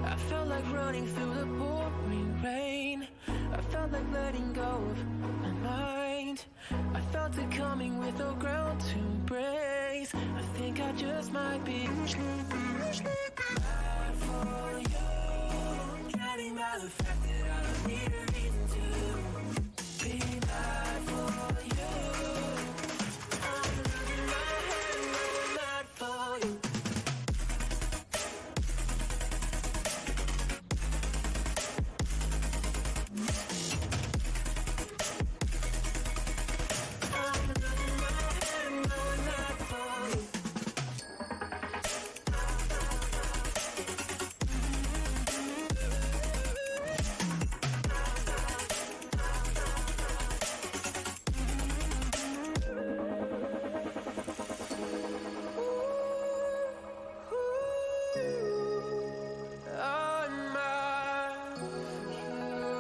I felt like running through the pouring rain. I felt like letting go of my mind. I felt it coming with no ground to embrace. I think I just might be bad for you. Drowning by the fact that I don't need a reason to be bad for you. I'm losing my head and going mad for you.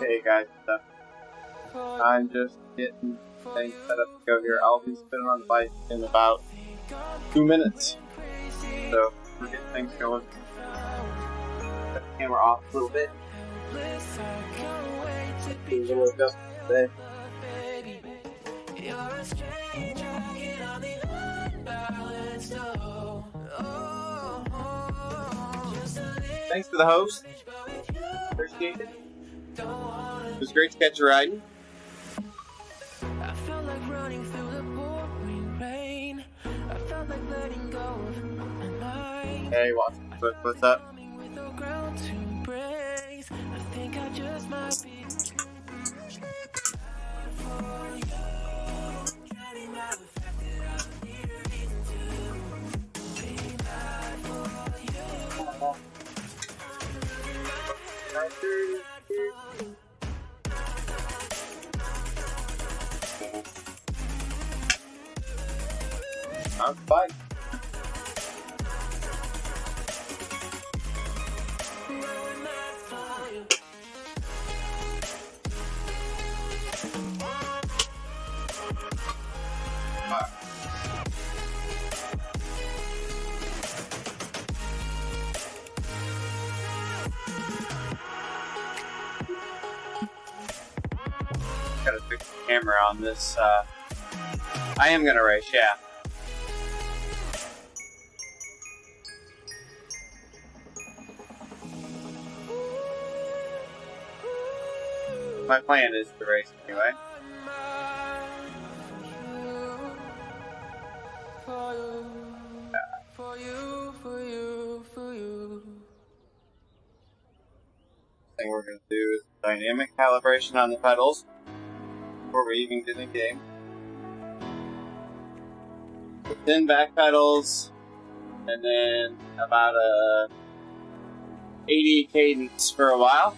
Hey guys, I'm just getting things set up to go here. I'll be spinning on the bike in about 2 minutes. So we're getting things going. Set the camera off a little bit. Do a little adjustment today. Thanks to the host. Appreciate it. It was great to catch you riding. I felt like running through the pouring rain. I felt like letting go of my mind. Hey, what's up? With no ground to embrace. I think I just might be bad for you. Drowning by the fact that I don't need a reason to be bad for you. I'm fine. Gotta fix the camera on this. I am gonna race, yeah. My plan is to race anyway. Thing we're gonna do is dynamic calibration on the pedals before we even get in the game. Thin back pedals, and then about a 80 cadence for a while.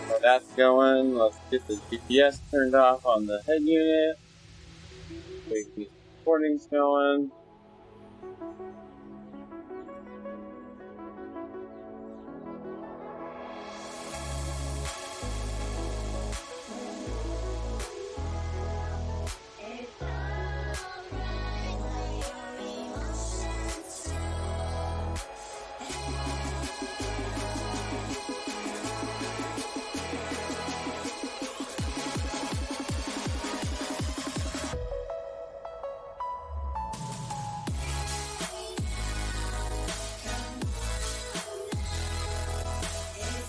While that's going, let's get the GPS turned off on the head unit. Make these recordings going.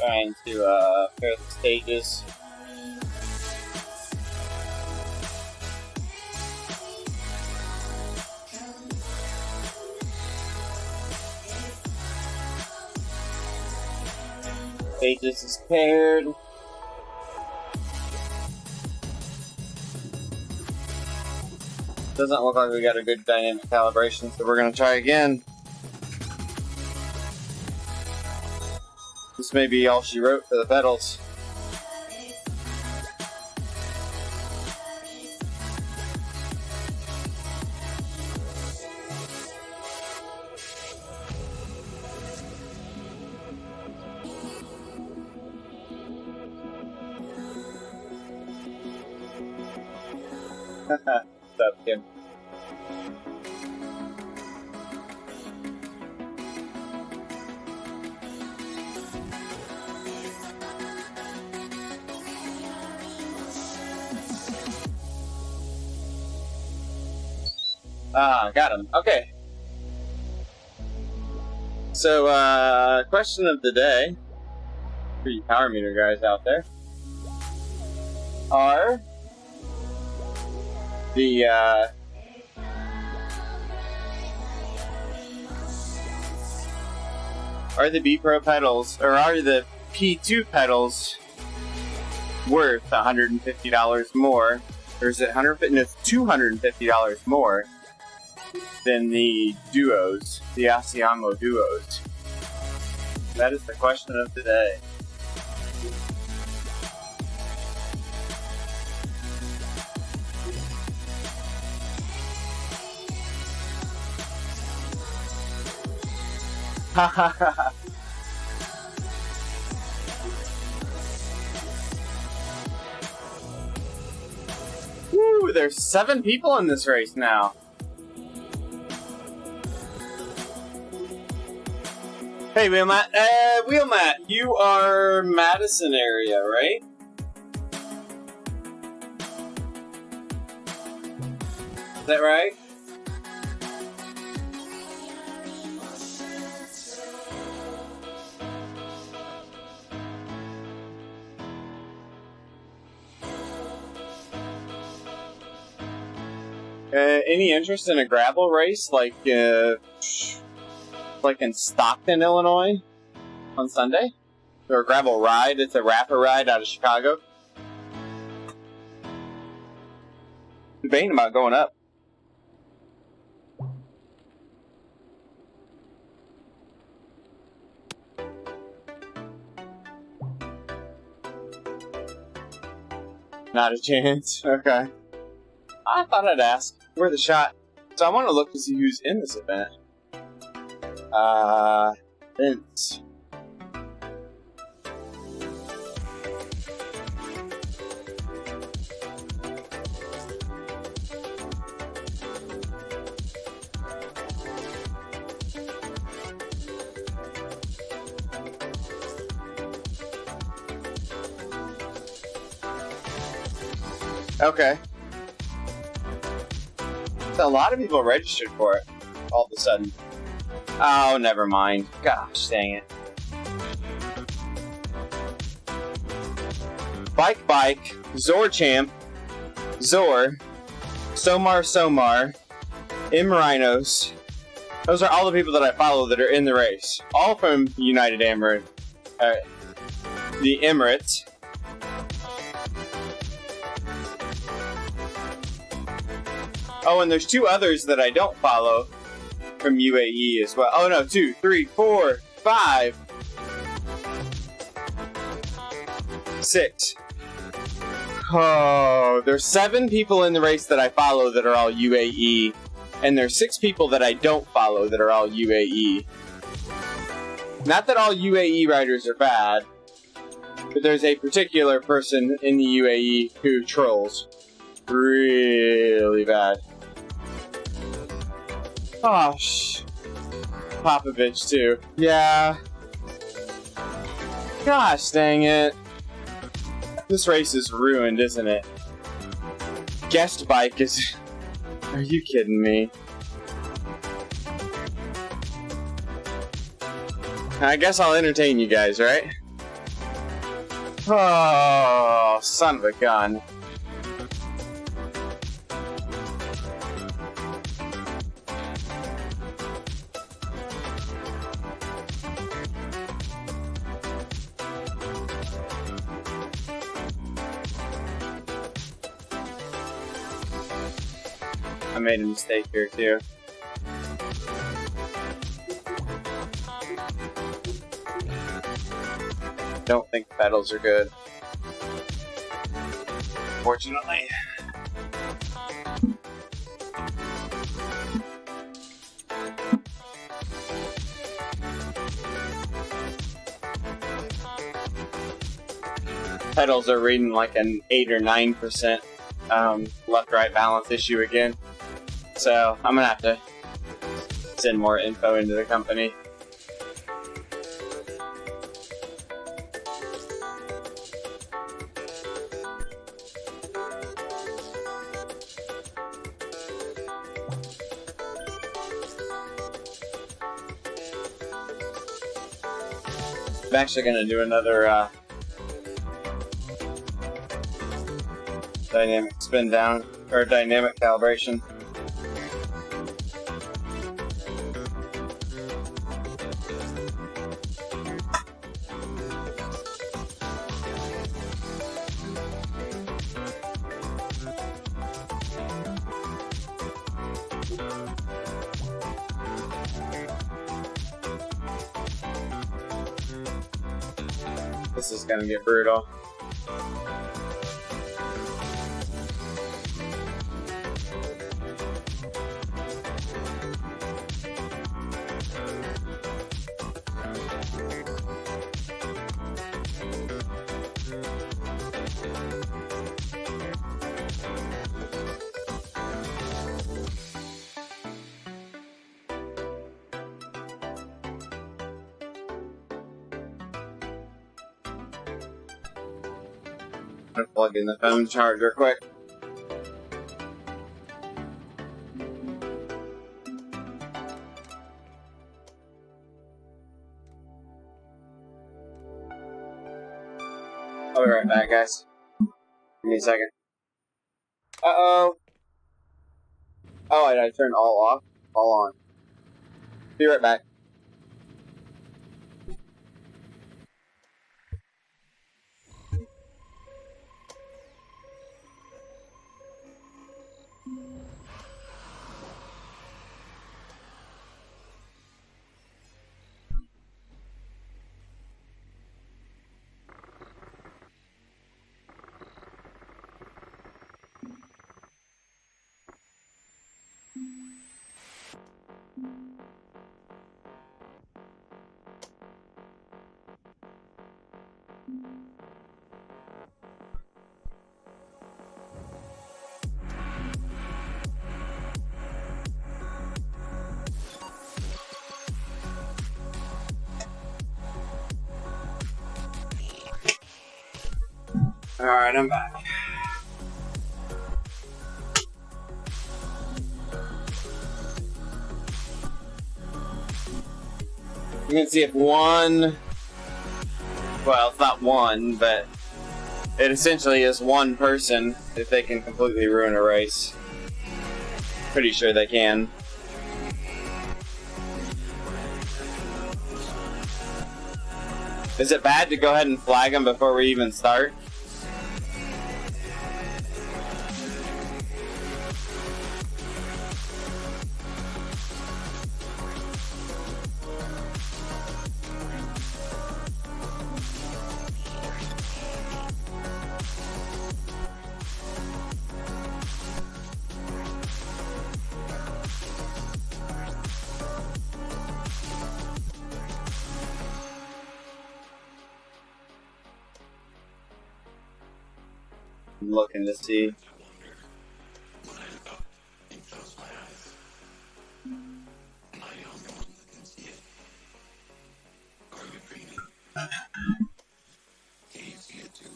Trying to clear the stages. Stages is paired. Doesn't look like we got a good dynamic calibration, so we're gonna try again. This may be all she wrote for the pedals. What's up, Kim? Got him. Okay. So, question of the day for you power meter guys out there are the B Pro pedals, or are the P2 pedals worth $150 more, or is it $250 more than the duos, the Asiamo duos? That is the question of the day. Ha ha ha. Woo, there's 7 people in this race now. Hey, Wheelmat. Wheelmat, you are Madison area, right? Is that right? Any interest in a gravel race like in Stockton, Illinois on Sunday? Or a gravel ride? It's a rapper ride out of Chicago. Debating about going up. Not a chance. Okay. I thought I'd ask. Worth a shot. So I want to look to see who's in this event. Vince. Okay. So a lot of people registered for it all of a sudden. Oh, never mind. Gosh, dang it. Bike, Zor Champ, Zor, Somar, M Rhinos. Those are all the people that I follow that are in the race. All from United Emirates. The Emirates. Oh, and there's 2 others that I don't follow from UAE as well. Oh no, 2, 3, 4, 5, 6. Oh, there's 7 people in the race that I follow that are all UAE, and there's 6 people that I don't follow that are all UAE. Not that all UAE riders are bad, but there's a particular person in the UAE who trolls really bad. Oh, Popovich, too. Yeah. Gosh, dang it. This race is ruined, isn't it? Guest bike is... Are you kidding me? I guess I'll entertain you guys, right? Oh, son of a gun. I made a mistake here too. Don't think pedals are good. Fortunately. Pedals are reading like an 8 or 9% left-right balance issue again. So I'm gonna have to send more info into the company. I'm actually gonna do another dynamic spin down or dynamic calibration. This is gonna get brutal. I'm gonna plug in the phone charger quick. I'll be right back, guys. Give me a second. Uh-oh. Oh, I turned all off. All on. Be right back. Alright, I'm back. You can see if one, well, it's not one, but it essentially is one person if they can completely ruin a race. Pretty sure they can. Is it bad to go ahead and flag them before we even start? I'm looking to see.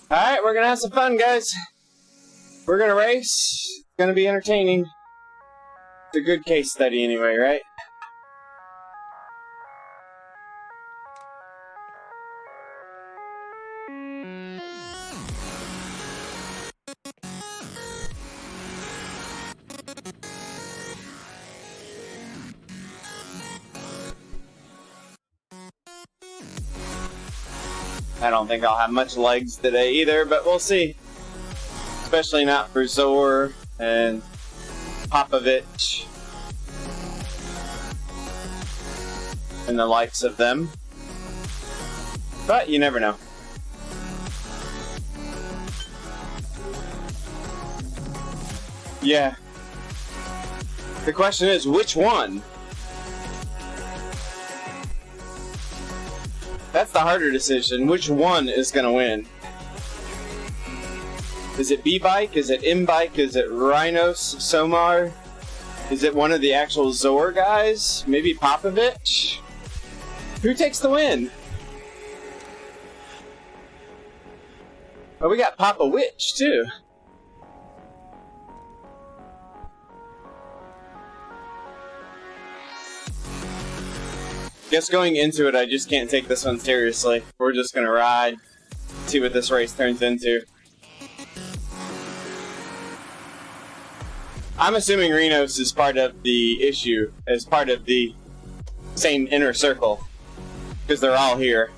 Alright, we're gonna have some fun, guys. We're gonna race. It's gonna be entertaining. It's a good case study anyway, right? I don't think I'll have much legs today either, but we'll see. Especially not for Zor and Popovich and the likes of them. But you never know. Yeah. The question is, which one? That's the harder decision. Which one is going to win? Is it B-Bike? Is it M-Bike? Is it Rhinos Somar? Is it one of the actual Zor guys? Maybe Popovich? Who takes the win? Oh, we got Papa Witch, too. Guess going into it, I just can't take this one seriously. We're just gonna ride, see what this race turns into. I'm assuming Rhinos is part of the issue, as part of the same inner circle, because they're all here.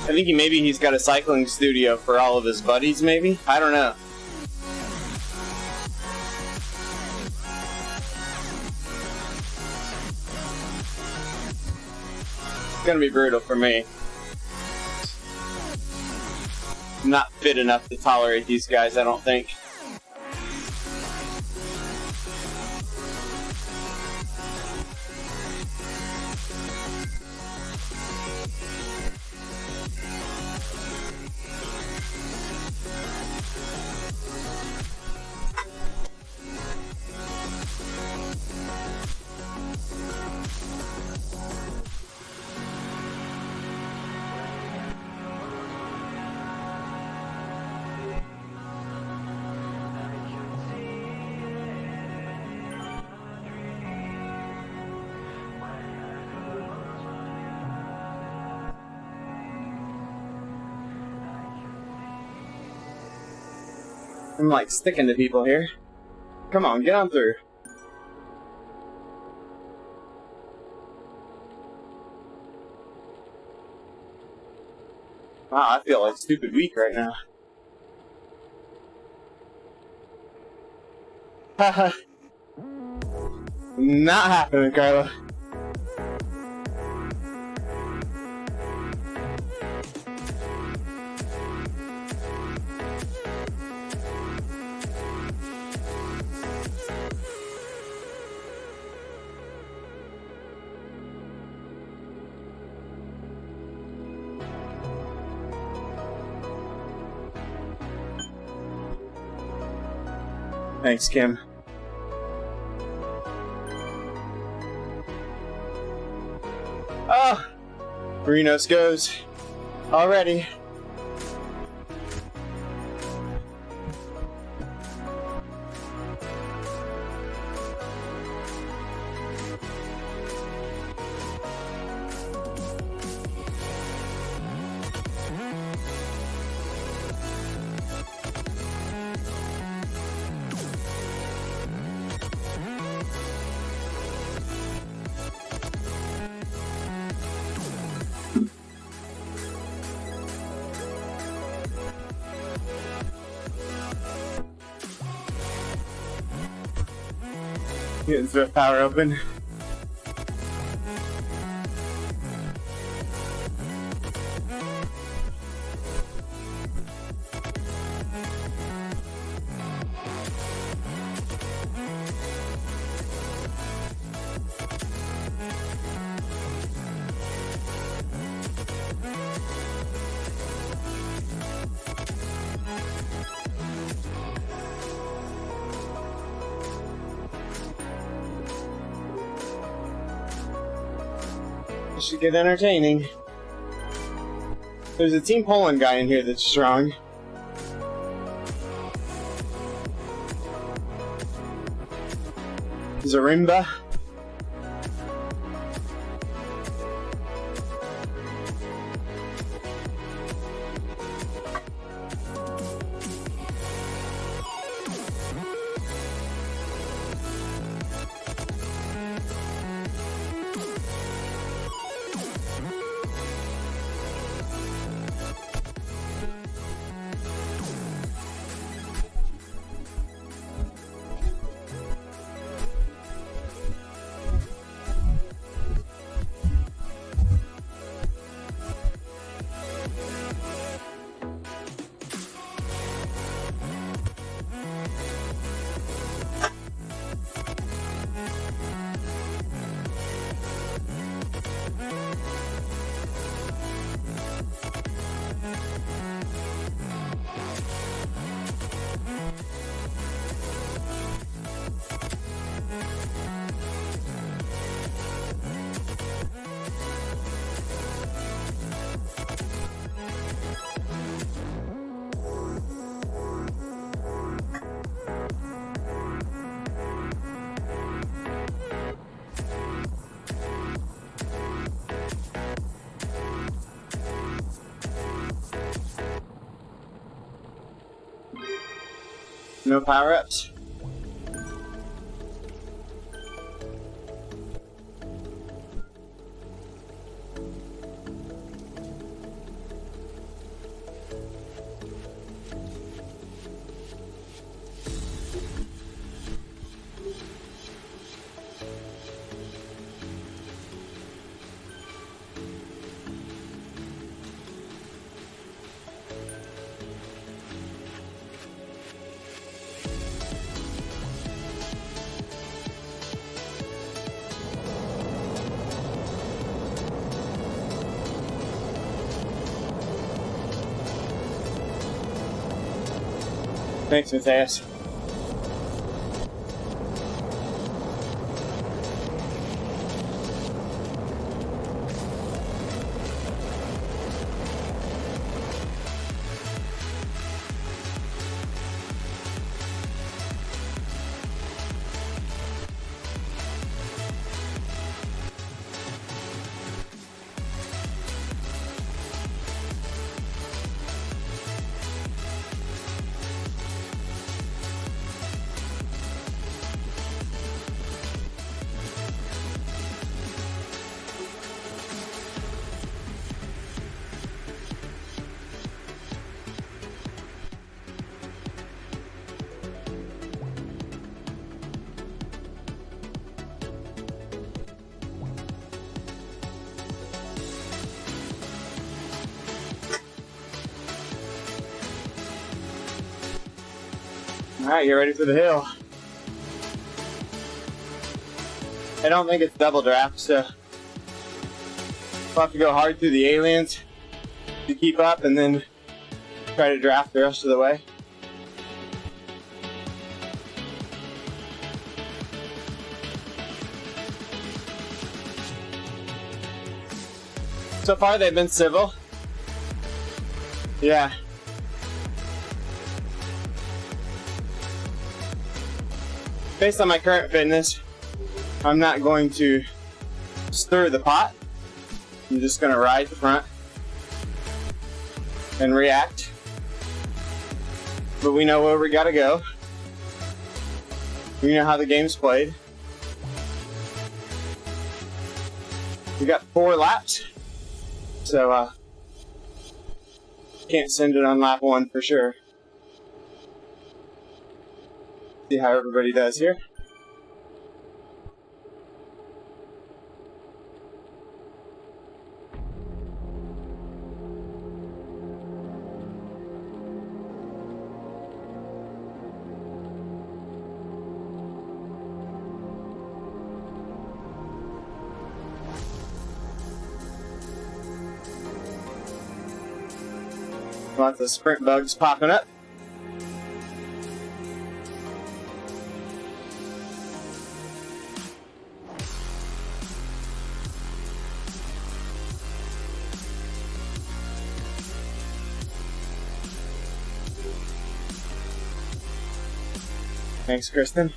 I think maybe he's got a cycling studio for all of his buddies, maybe? I don't know. It's gonna be brutal for me. I'm not fit enough to tolerate these guys, I don't think. I'm like sticking to people here. Come on, get on through. Wow, I feel like stupid weak right now. Haha. Not happening, Carla. Thanks, Kim. Oh! Rhinos goes. Already. Getting Swift Power open. This should get entertaining. There's a Team Poland guy in here that's strong. Zarimba. No power-ups. Thanks, Matthias. Alright, get ready for the hill. I don't think it's double draft, so we'll have to go hard through the aliens to keep up and then try to draft the rest of the way. So far they've been civil. Yeah. Based on my current fitness, I'm not going to stir the pot. I'm just going to ride the front and react. But we know where we got to go. We know how the game's played. We got 4 laps, so can't send it on lap 1 for sure. See how everybody does here. Lots of sprint bugs popping up. Thanks, Kristen.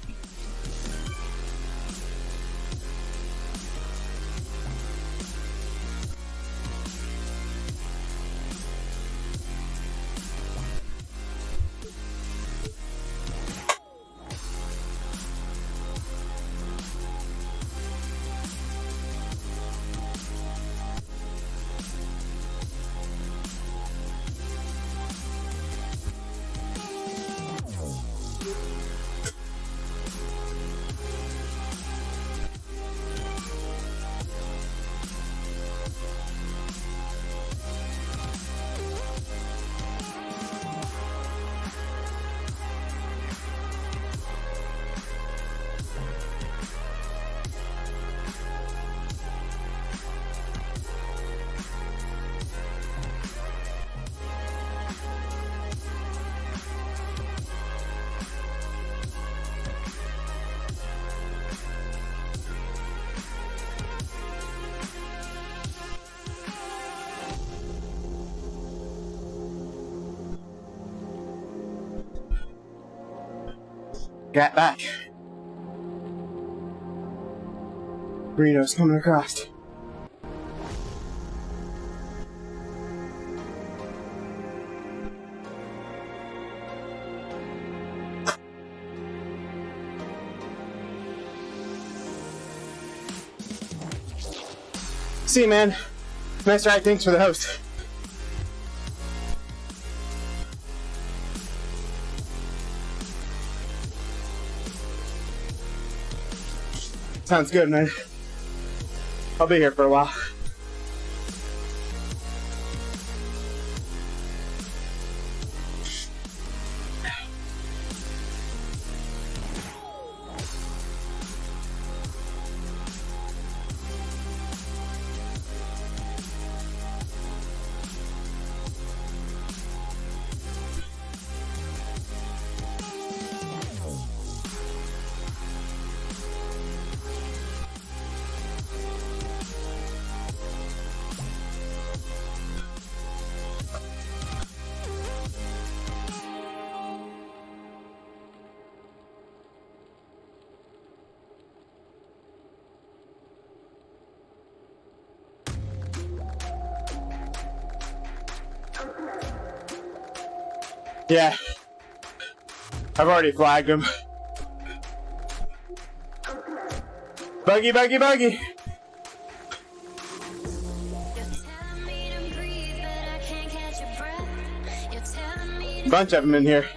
Got back. Reno's coming across. See you, man. Nice ride. Thanks for the host. Sounds good, man. I'll be here for a while. Yeah, I've already flagged him. Buggy, buggy, buggy. Bunch of them in here.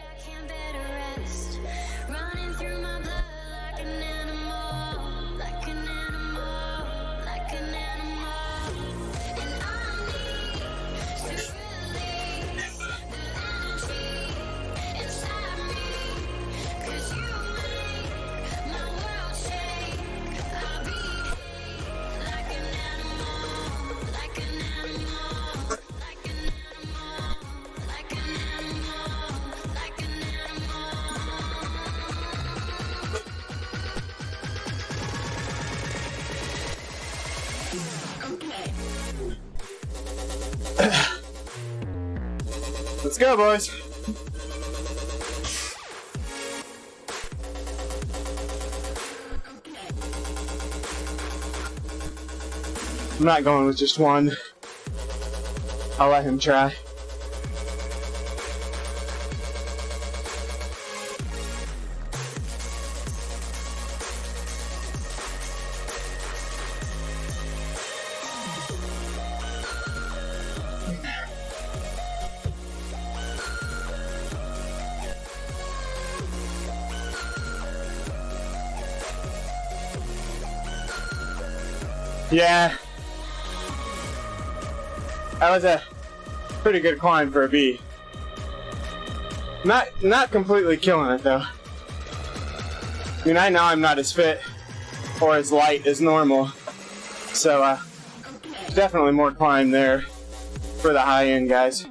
Let's go, boys. I'm not going with just one. I'll let him try. Yeah, that was a pretty good climb for a B. Not completely killing it though. I mean, I know I'm not as fit or as light as normal, so definitely more climb there for the high end guys.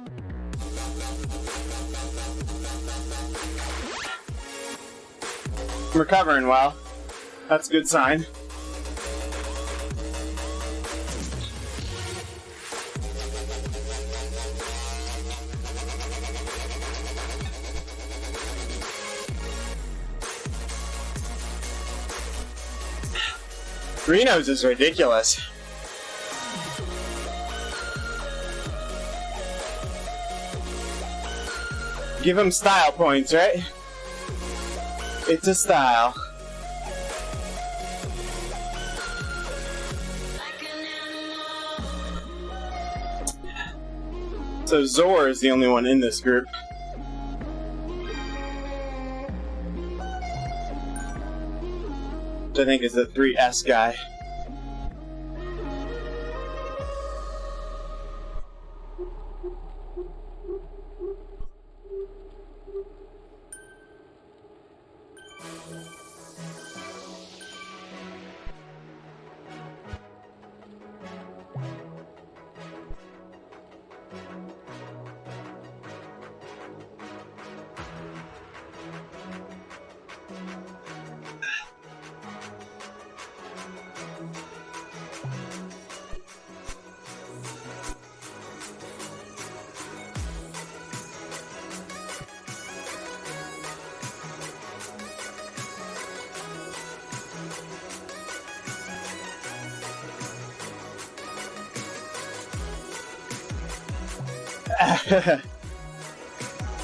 I'm recovering well. That's a good sign. Reno's is ridiculous. Give him style points, right? It's a style. So Zor is the only one in this group. Which I think is the 3S guy.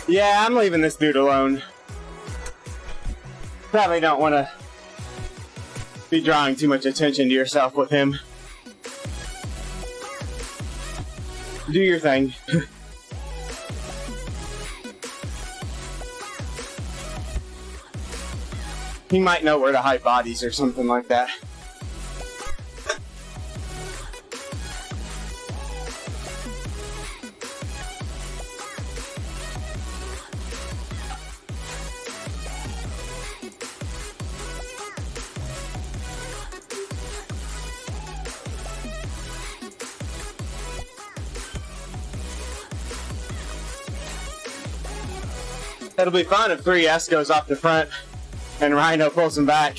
Yeah, I'm leaving this dude alone. Probably don't want to be drawing too much attention to yourself with him. do your thing. He might know where to hide bodies or something like that. It'll be fun if 3S goes off the front and Rhino pulls him back.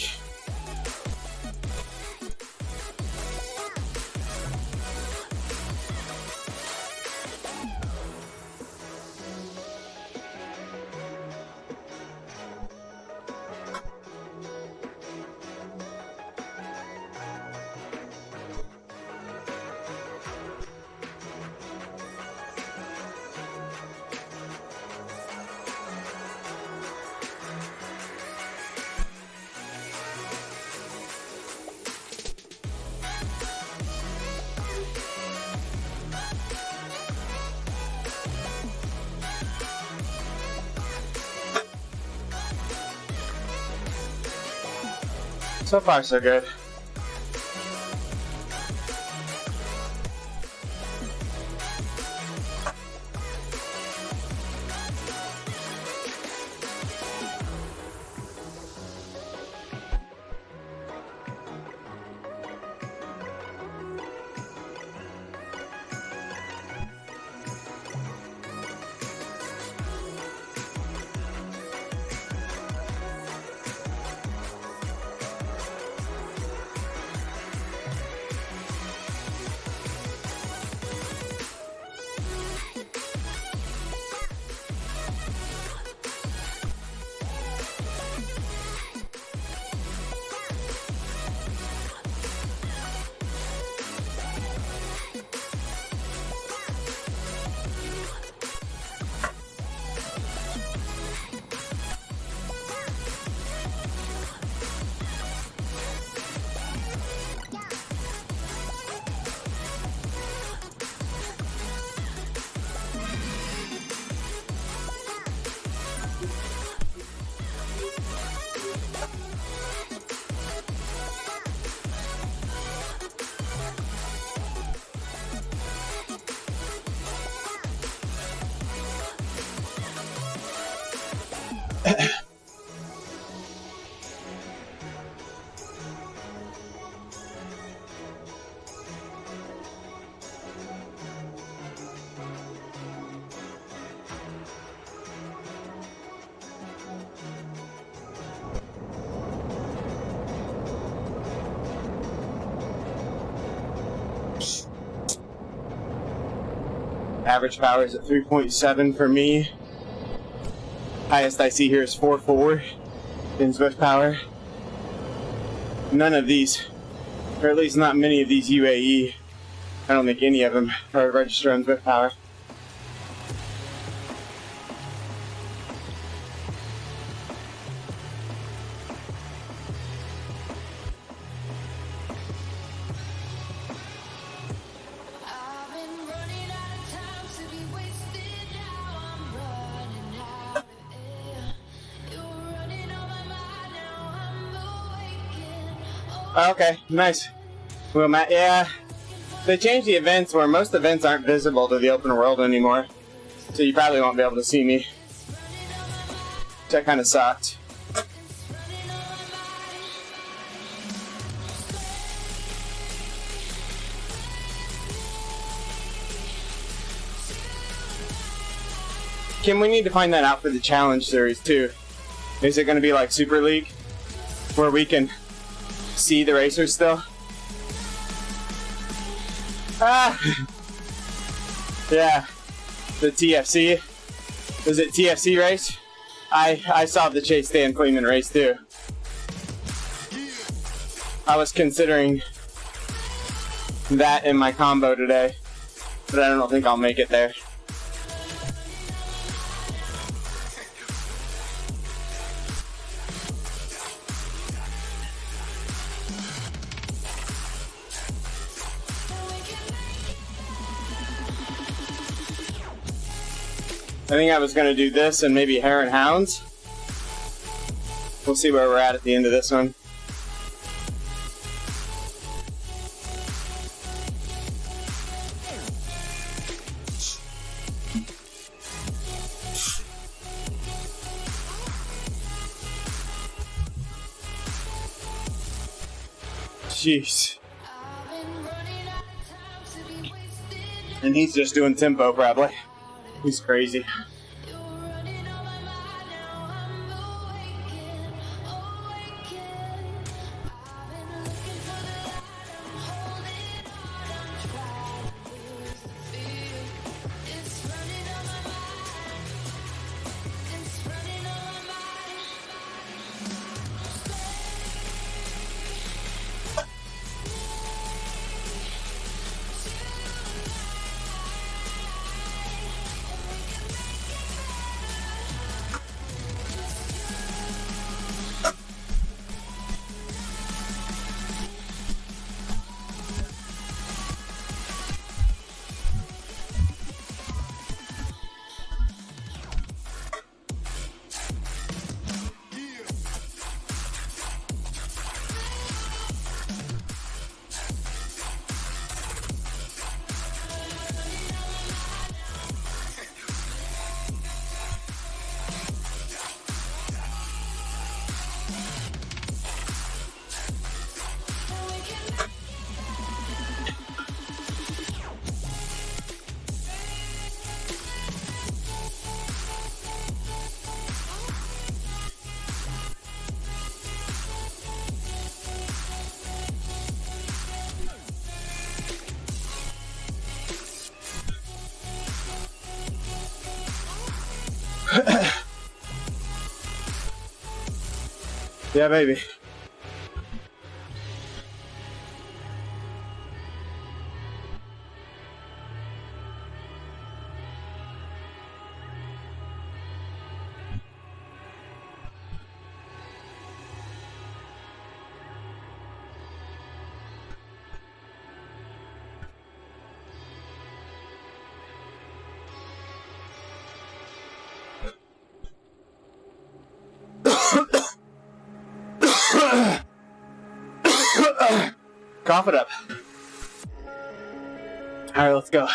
So far, so good. Average power is at 3.7 for me. Highest I see here is 4.4 in Zwift power. None of these, or at least not many of these UAE, I don't think any of them are registered on Zwift power. Okay, nice. Well, Matt, yeah, they changed the events where most events aren't visible to the open world anymore, so you probably won't be able to see me. That kind of sucked. Kim, we need to find that out for the challenge series too. Is it going to be like Super League, where we can see the racers still? Yeah, the TFC. Was it TFC race? I saw the Chase Dan Kleeman race too. I was considering that in my combo today, but I don't think I'll make it there. I think I was going to do this and maybe Hare and Hounds. We'll see where we're at the end of this one. Jeez. And he's just doing tempo, probably. He's crazy. Yeah, baby. Cough it up. All right, let's go.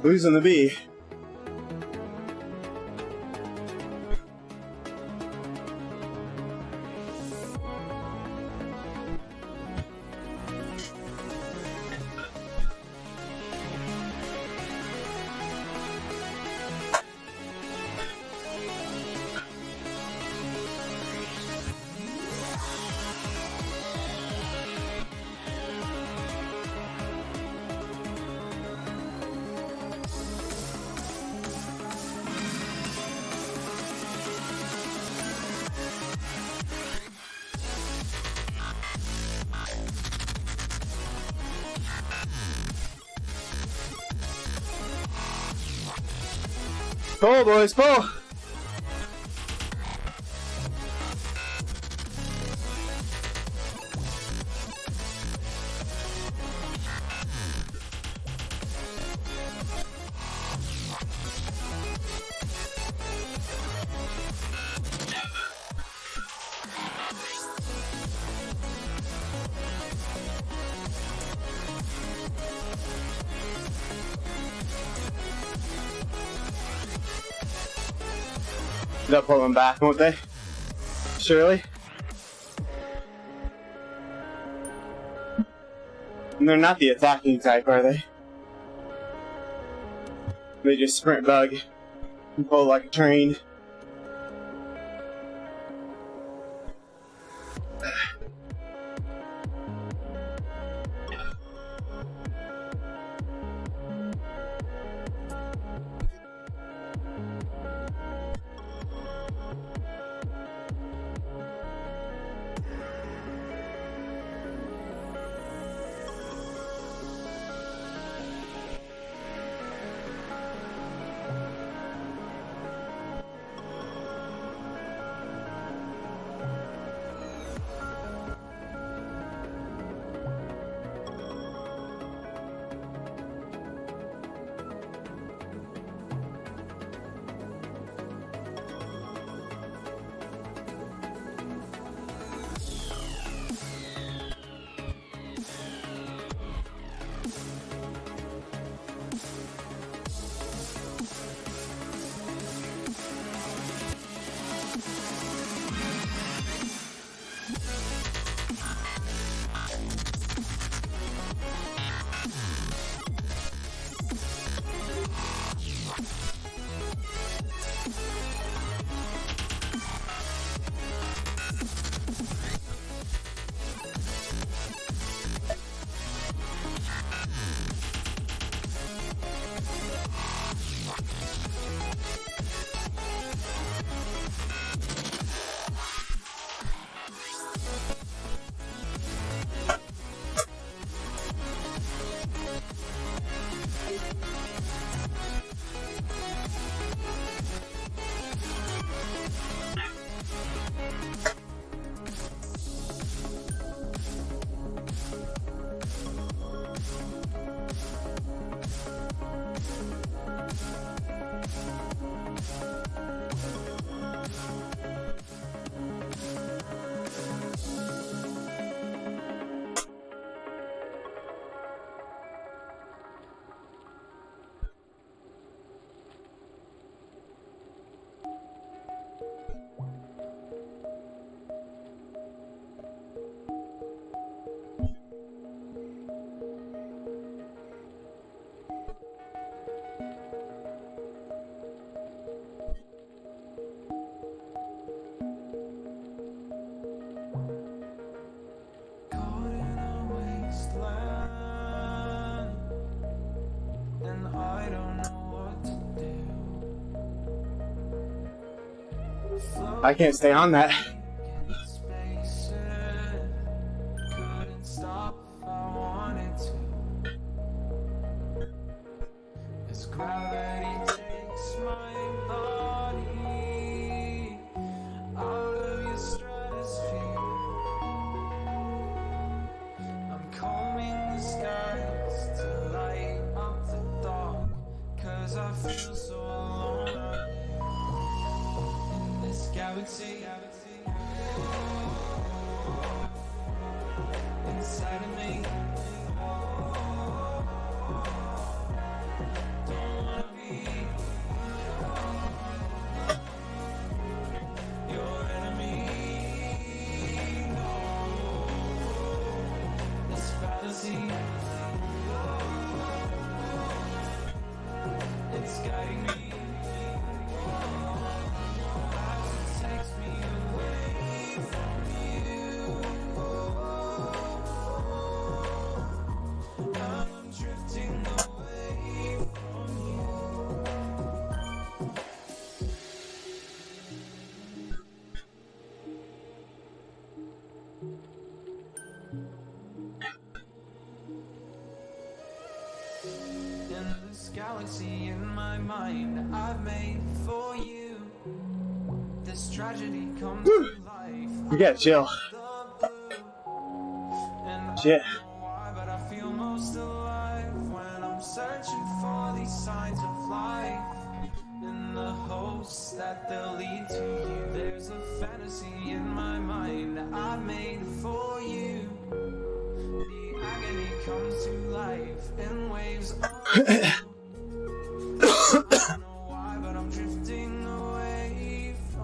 Losing the bee. Pull, boys, pull! They'll pull them back, won't they? Surely. And they're not the attacking type, are they? They just sprint bug and pull like a train. I can't stay on that. Galaxy in my mind I've made for you. This tragedy comes to life. You gotta chill. Shit. Why, but I feel most alive when I'm searching for these signs of life. In the hopes that they'll lead to you. There's a fantasy in my mind I've made for you. The agony comes to life in waves. I don't know why, but I'm drifting away from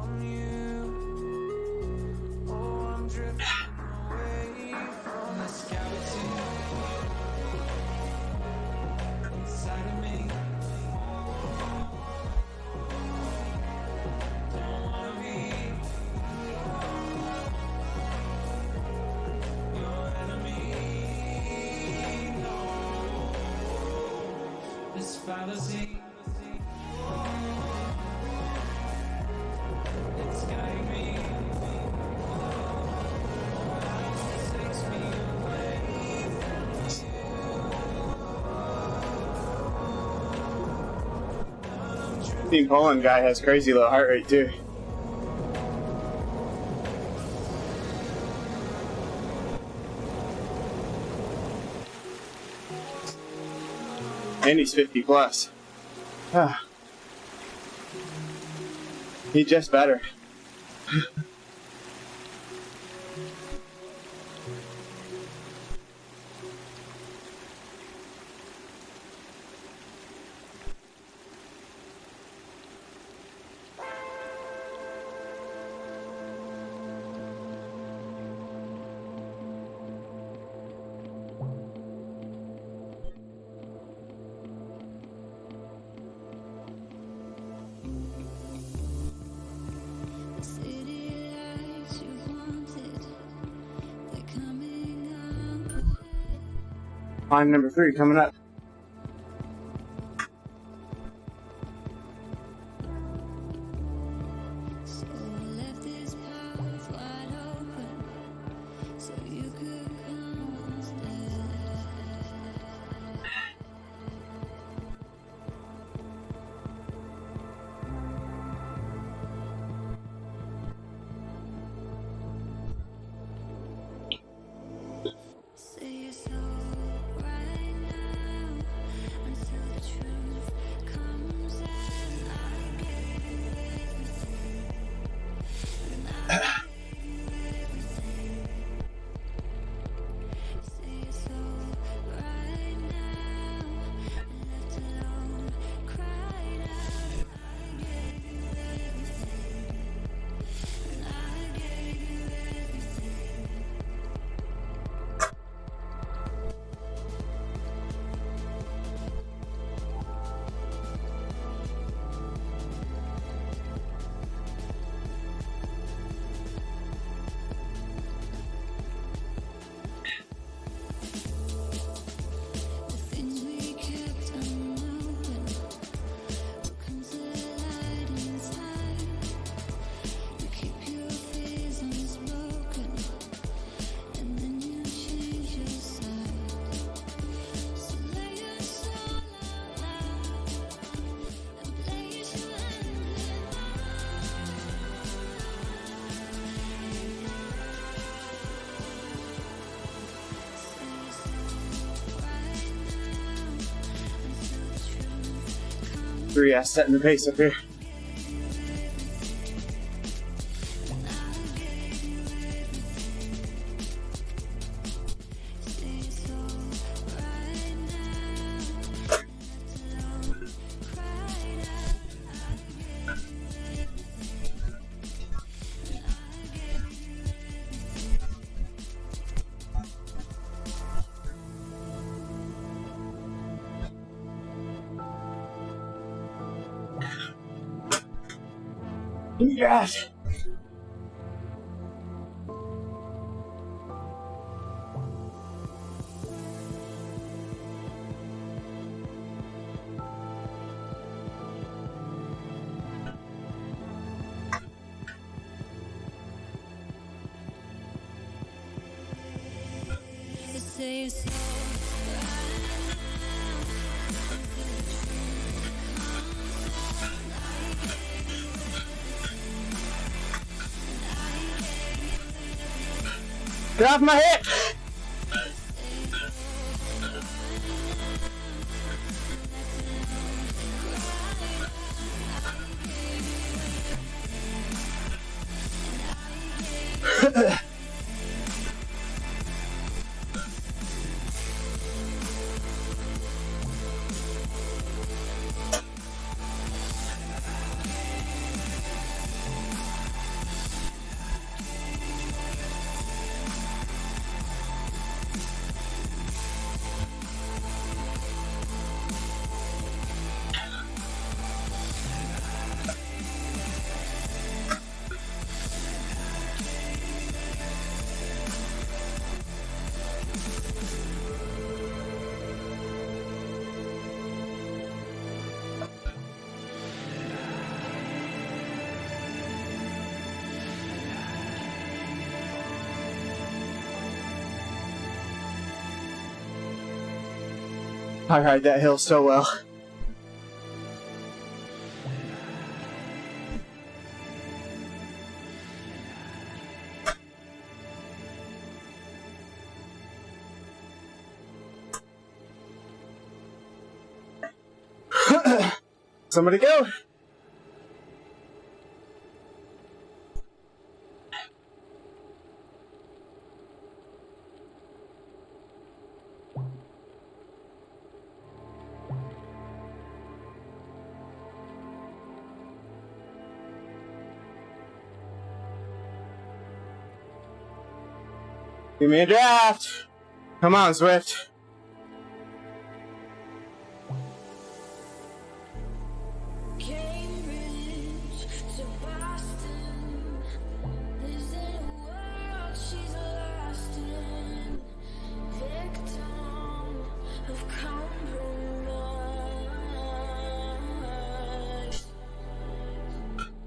Team Poland guy has crazy low heart rate too. And he's 50 plus. He's just better. Climb number 3 coming up. Three ass setting the pace up here. Yes. Get off my hip! I ride that hill so well. Somebody go! Give me a draft! Come on, Swift. Cambridge to Boston, lives in a world she's lost in, victim of compromise.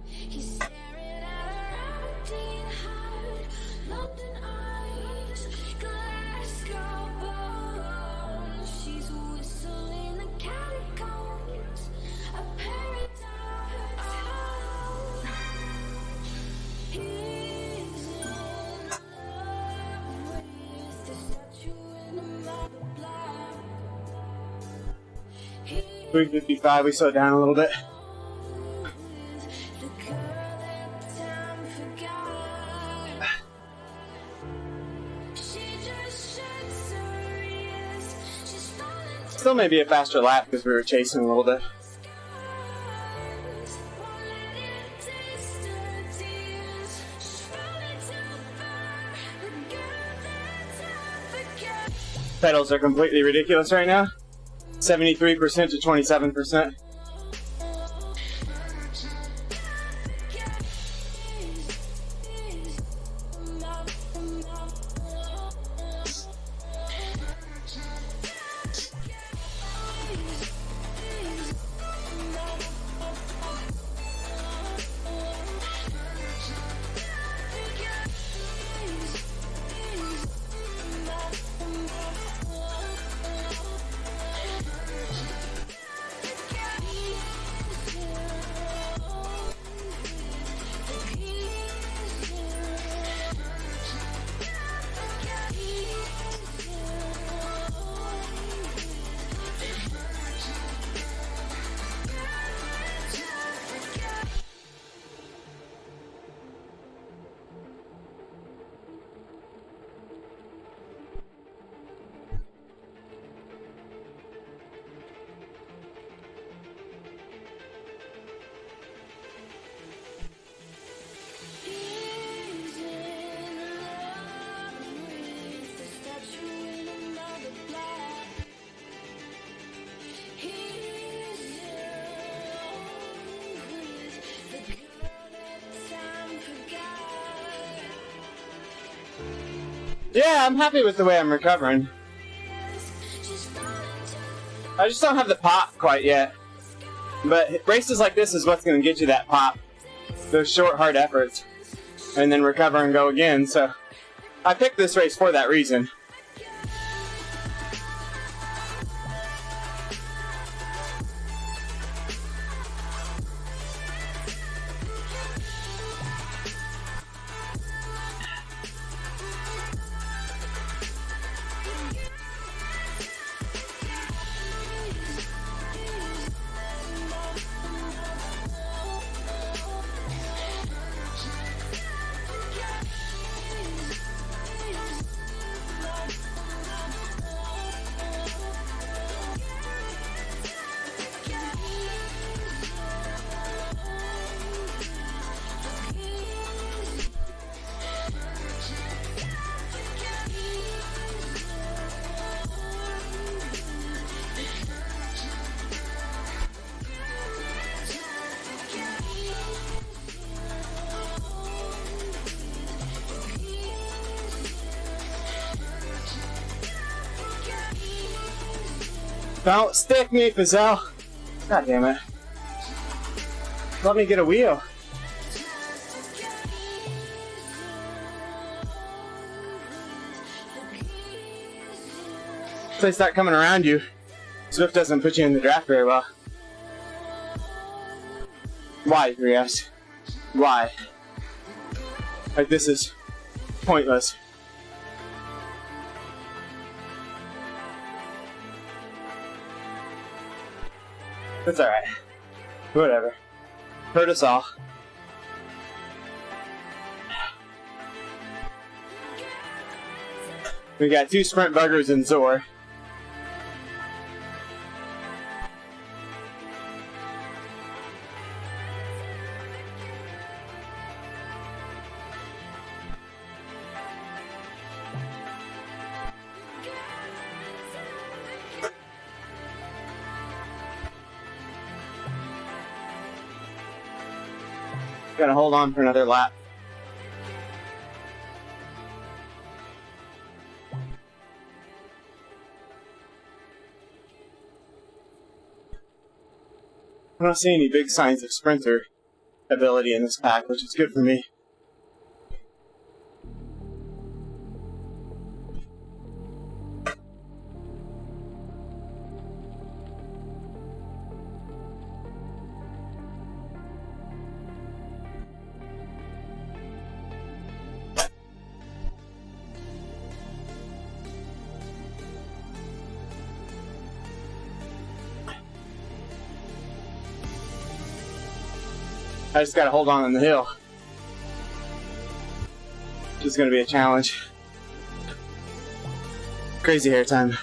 He's staring at her empty heart, London eyes, Glasgow bones. She's whistling the catacombs. A paradise. He's in love with the statue in the marble block. 355, we slowed down a little bit. With the girl that time forgot. She just shuts her ears. She's falling to Still maybe a faster lap because we were chasing a little bit. skies. Won't let it taste her tears. She's falling too far. The girl that time forgot. Pedals are completely ridiculous right now. 73% to 27%. He's in love with the statue in the marble block. He's in love with the girl that time forgot. Yeah, I'm happy with the way I'm recovering. She's falling to I just don't have the pop quite yet. But races like this is what's going to get you that pop. Those short, hard efforts. And then recover and go again. So I picked this race for that reason. Don't stick me, Fazell. God damn it. Let me get a wheel. So they start coming around you. Swift doesn't put you in the draft very well. Why, you ask? Why? Like, this is pointless. It's alright. Whatever. Hurt us all. We got 2 sprint buggers and Zor. Gotta hold on for another lap. I don't see any big signs of sprinter ability in this pack, which is good for me. I just gotta hold on the hill. Which is gonna be a challenge. Crazy hair time.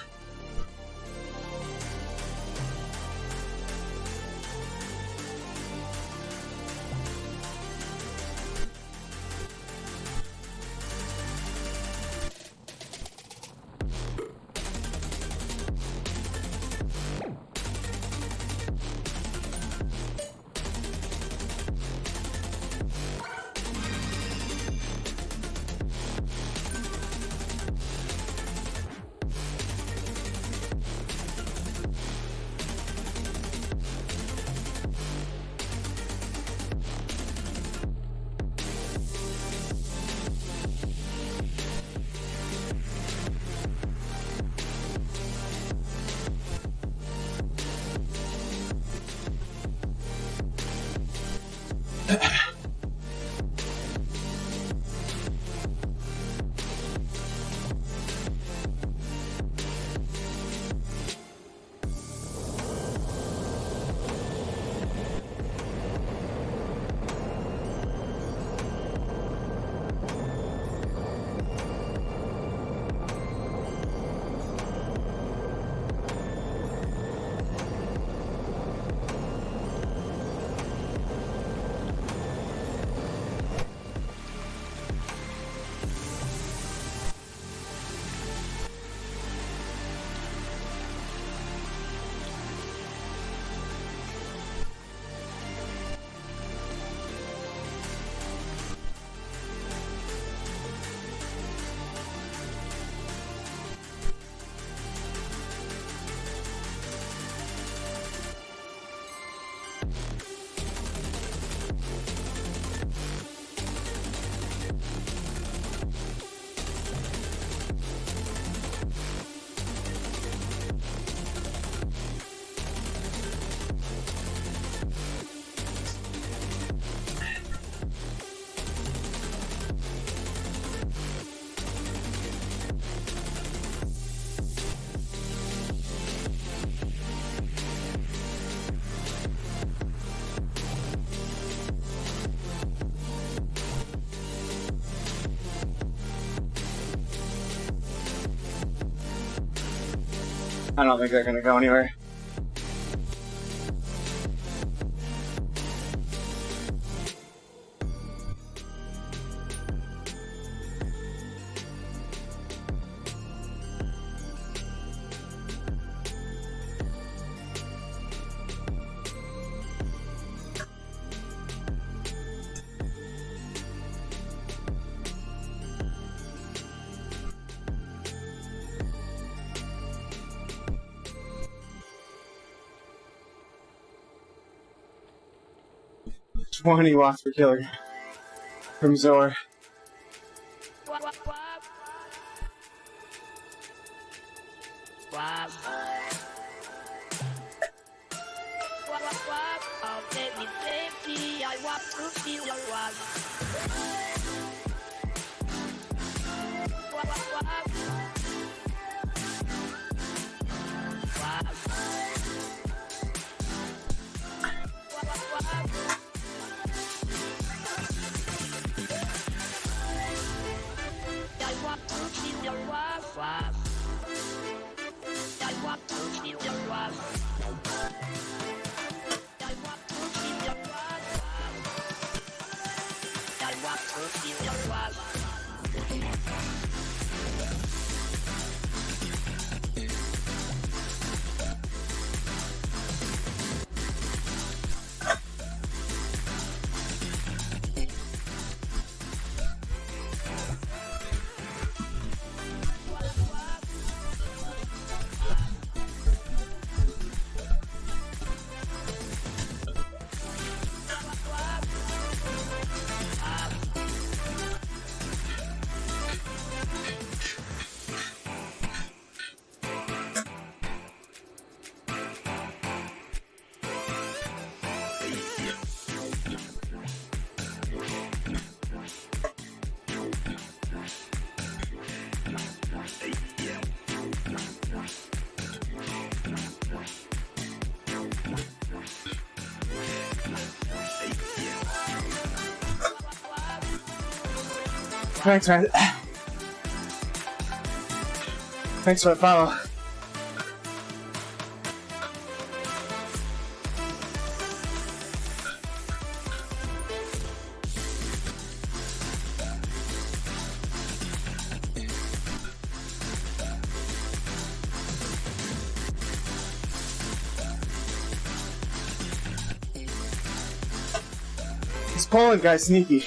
I don't think they're gonna go anywhere. $20 watts per kilogram from Zor. I'll take me safety. I want to feel your love. I want to feel your love. I want to feel your love. I want to feel your love. I want to feel your love. Thanks, man. Thanks for the follow. This Poland guy's sneaky.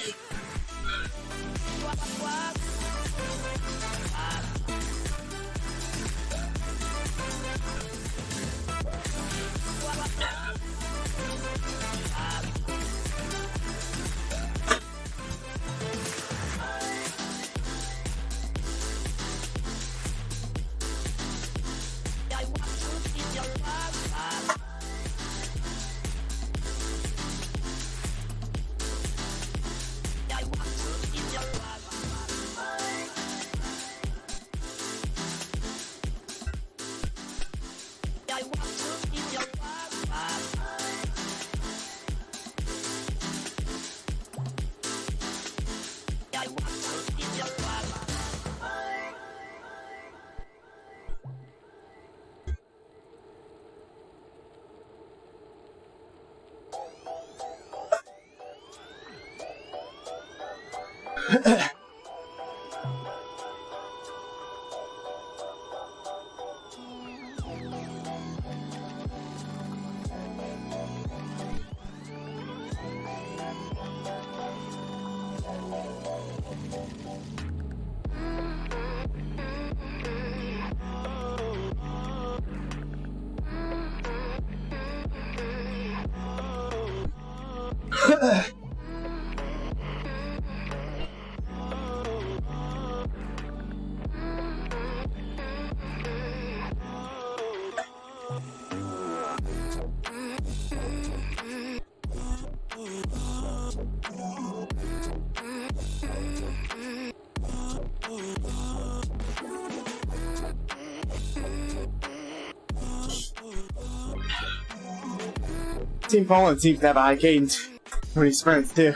Team Poland seems to have a high cadence when he sprints too.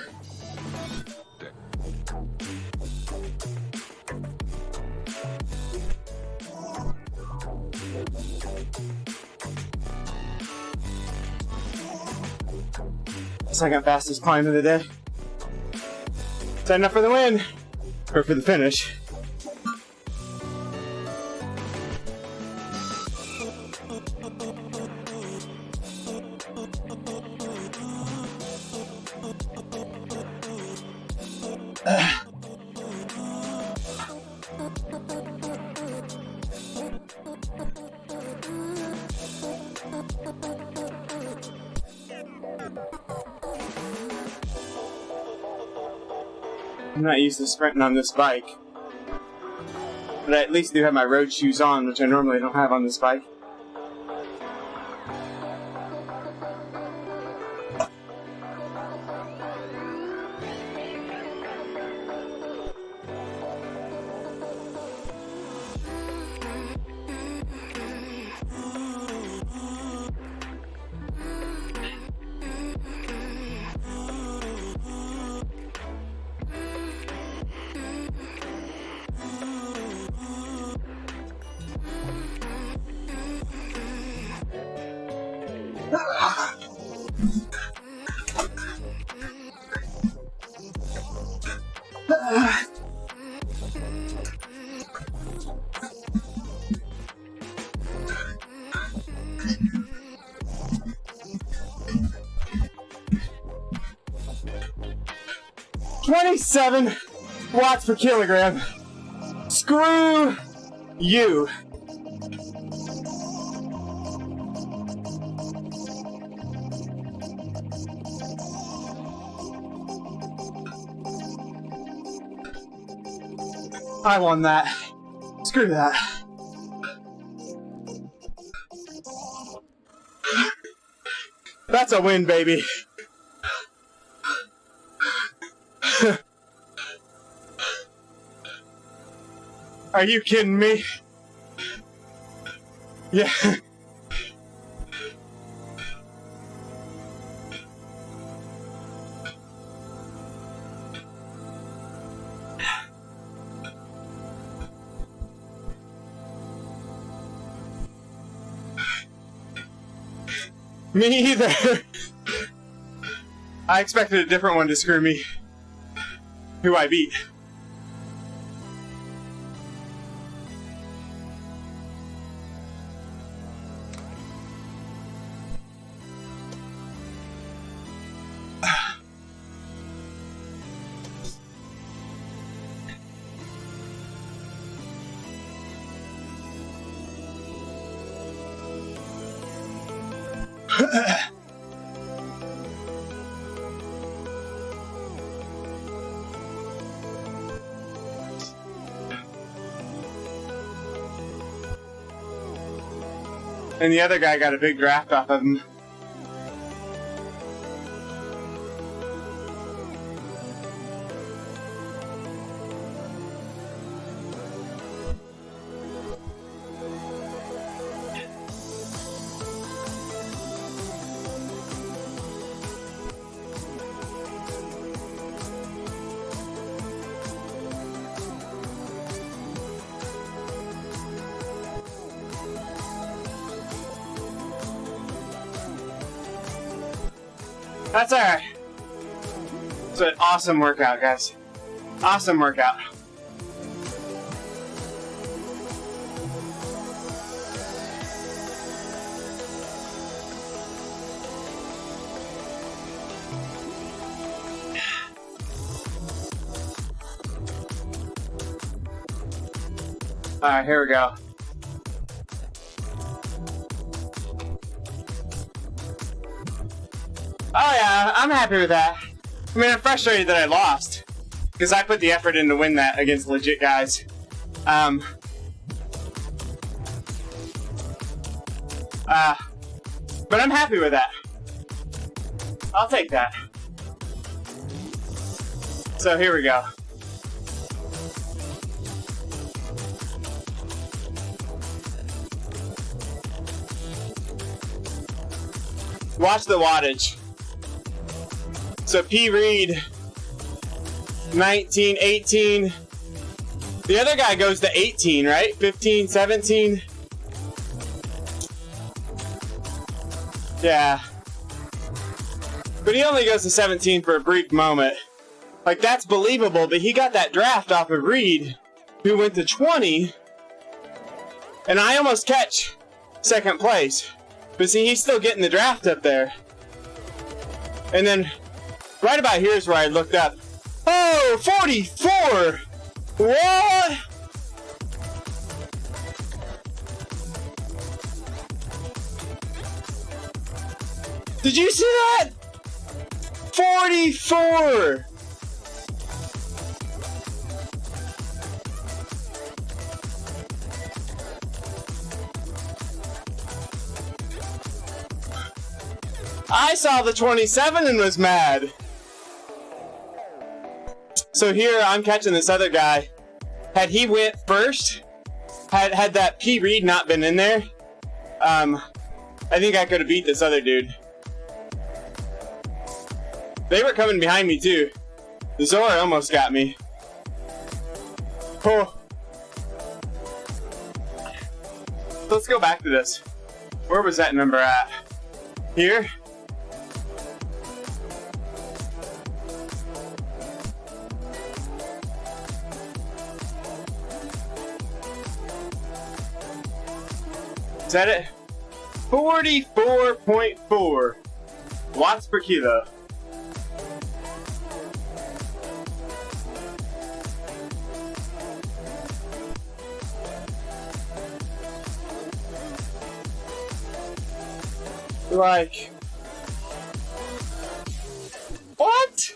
Second fastest climb of the day. Setting up for the win, or for the finish. I'm not used to sprinting on this bike, but I at least do have my road shoes on, which I normally don't have on this bike. 47 watts per kilogram. Screw you. I won that. Screw that. That's a win, baby. Are you kidding me? Yeah. Me either. I expected a different one to screw me. Who I beat. And the other guy got a big draft off of him. That's alright. It's an awesome workout, guys. Awesome workout. Alright, here we go. Oh yeah, I'm happy with that. I mean, I'm frustrated that I lost, because I put the effort in to win that against legit guys. But I'm happy with that. I'll take that. So here we go. Watch the wattage. So P. Reed, 19, 18. The other guy goes to 18, right? 15, 17. Yeah. But he only goes to 17 for a brief moment. Like, that's believable, but he got that draft off of Reed, who went to 20. And I almost catch second place. But see, he's still getting the draft up there. And then right about here is where I looked up. Oh, 44! What? Did you see that? 44! I saw the 27 and was mad. So here I'm catching this other guy. Had he went first, had that P. Reed not been in there, I think I could have beat this other dude. They were coming behind me too. The Zora almost got me. Oh. Let's go back to this. Where was that number at? Here? Is that it? 44.4 watts per kilo. Like, what?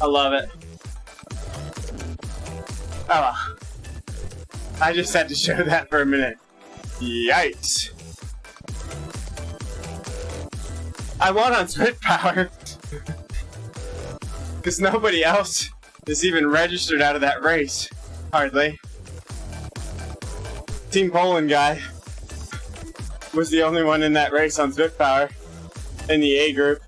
I love it. Oh, I just had to show that for a minute. Yikes. I won on Spitpower. Because nobody else is even registered out of that race. Hardly. Team Poland guy was the only one in that race on Spitpower in the A group.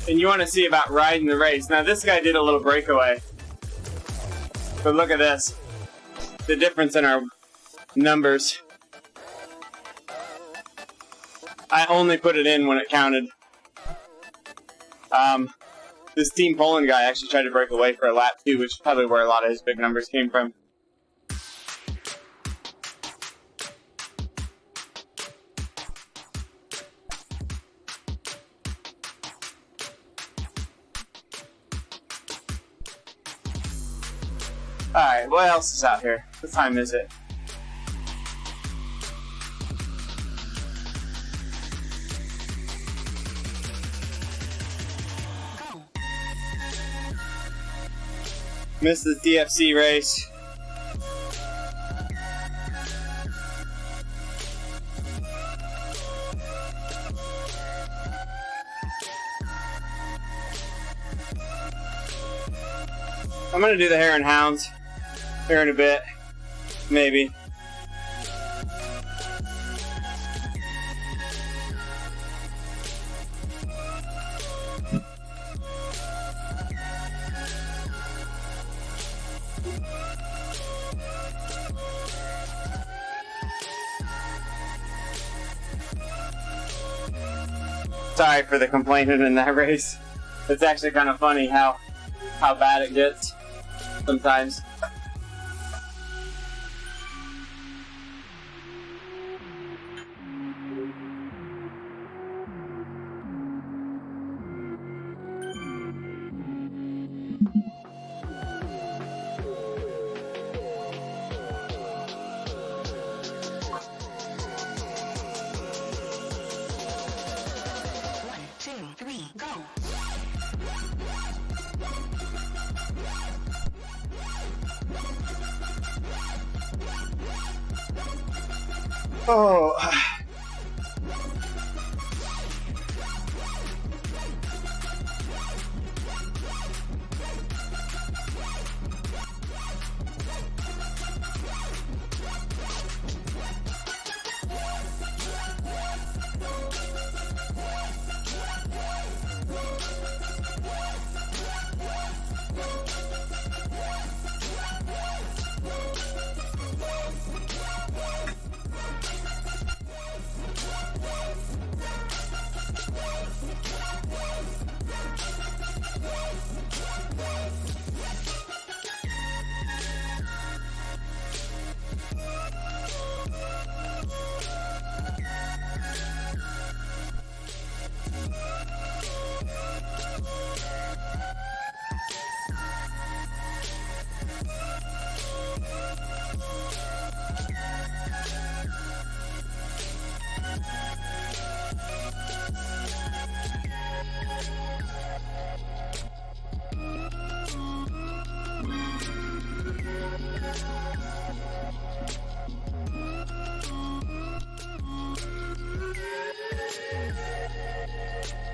And you want to see about riding the race. Now this guy did a little breakaway. But look at this. The difference in our numbers. I only put it in when it counted. This Team Poland guy actually tried to break away for a lap too, which is probably where a lot of his big numbers came from. Alright, what else is out here? What time is it? Missed the TFC race. I'm gonna do the Hare and Hounds here in a bit, maybe. Sorry for the complaining in that race. It's actually kind of funny how bad it gets sometimes. Oh.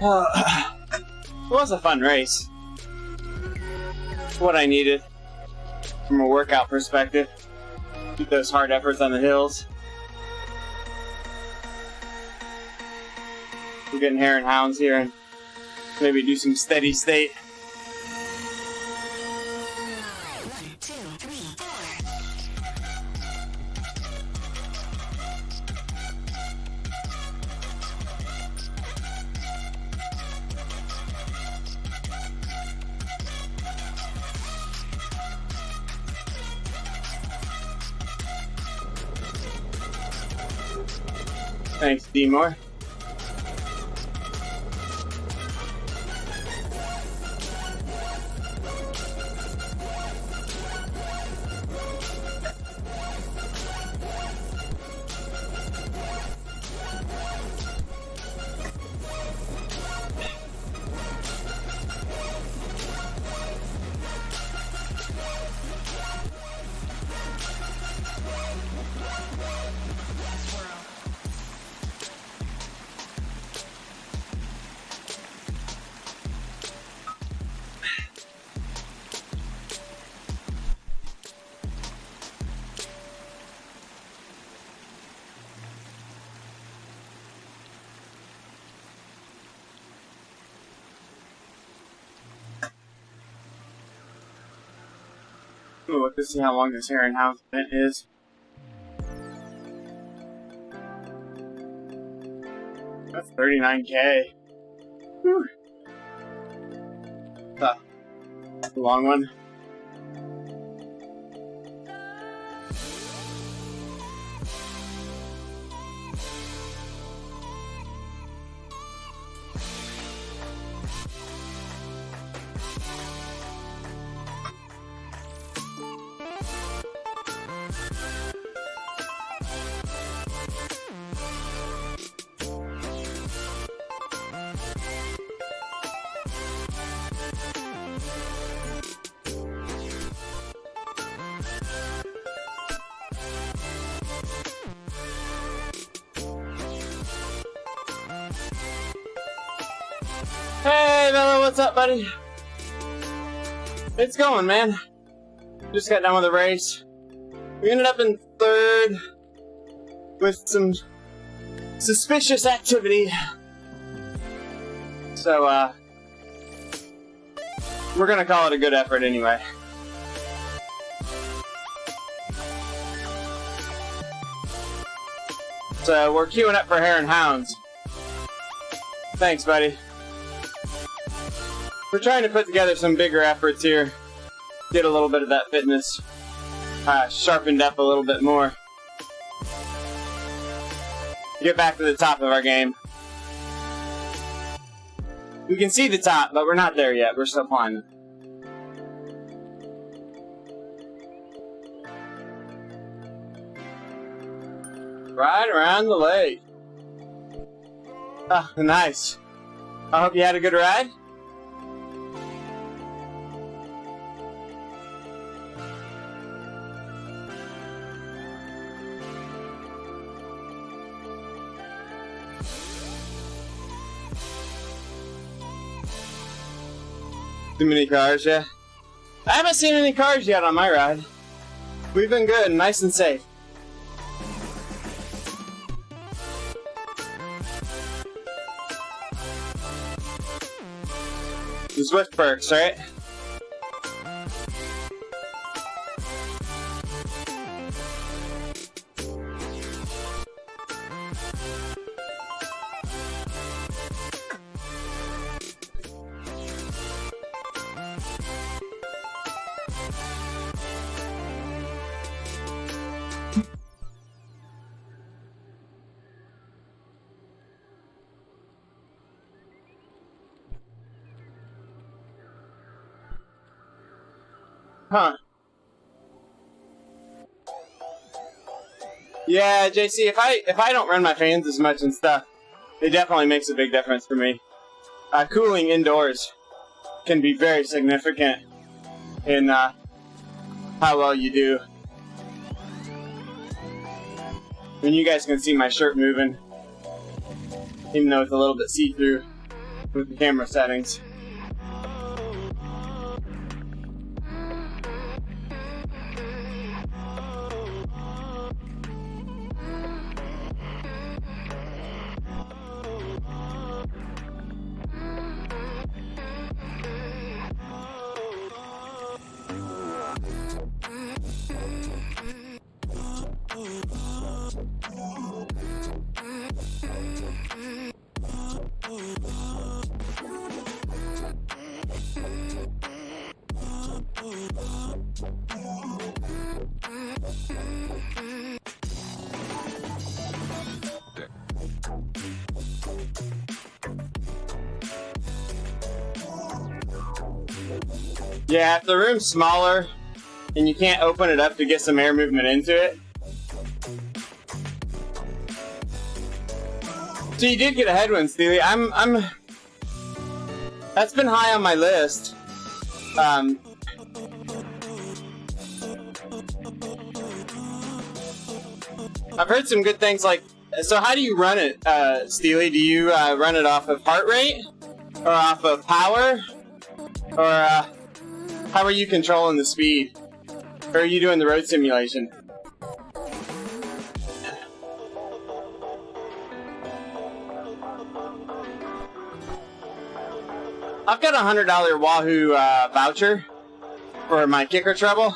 It was a fun race. What I needed from a workout perspective. Keep those hard efforts on the hills. We're getting Hare and Hounds here and maybe do some steady state. Thanks, D-More. Ooh, look to see how long this Hare and Hounds event is. That's 39K. Whew. That's a long one. Hey, Bella, what's up, buddy? It's going, man. Just got done with the race. We ended up in third with some suspicious activity. So, we're gonna call it a good effort anyway. So, we're queuing up for Hare and Hounds. Thanks, buddy. We're trying to put together some bigger efforts here. Get a little bit of that fitness sharpened up a little bit more. Get back to the top of our game. We can see the top, but we're not there yet. We're still climbing. Right around the lake. Ah, nice. I hope you had a good ride. Too many cars, yeah. I haven't seen any cars yet on my ride. We've been good and nice and safe. The Zwift perks, right? Huh. Yeah, JC, if I don't run my fans as much and stuff, it definitely makes a big difference for me. Cooling indoors can be very significant in how well you do. I mean, you guys can see my shirt moving, even though it's a little bit see-through with the camera settings. Yeah, if the room's smaller and you can't open it up to get some air movement into it. So you did get a headwind, Steely. That's been high on my list. I've heard some good things like, so how do you run it, Steely? Do you run it off of heart rate? Or off of power? Or how are you controlling the speed? Or are you doing the road simulation? I've got a $100 Wahoo voucher for my kicker treble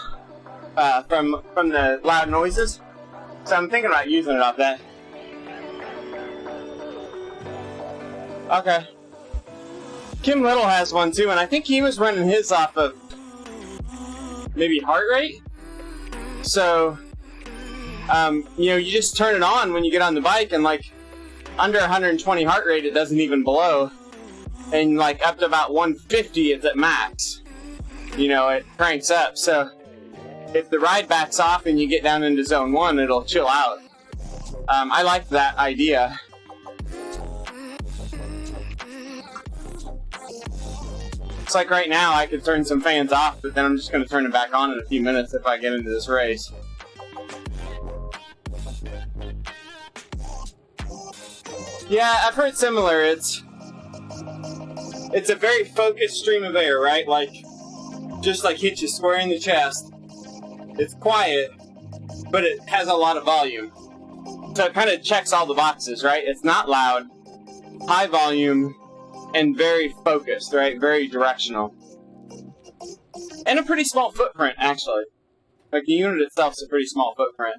from the loud noises. So I'm thinking about using it off that. Okay. Kim Little has one too, and I think he was running his off of maybe heart rate. So, you know, you just turn it on when you get on the bike, and like under 120 heart rate, it doesn't even blow. And like up to about 150, it's at max. You know, it cranks up. So if the ride backs off and you get down into zone 1, it'll chill out. I like that idea. It's like right now I could turn some fans off, but then I'm just going to turn it back on in a few minutes if I get into this race. Yeah, I've heard similar. It's a very focused stream of air, right? Like, just like hit you square in the chest. It's quiet, but it has a lot of volume. So it kind of checks all the boxes, right? It's not loud, high volume, and very focused, right? Very directional. And a pretty small footprint, actually. Like, the unit itself is a pretty small footprint.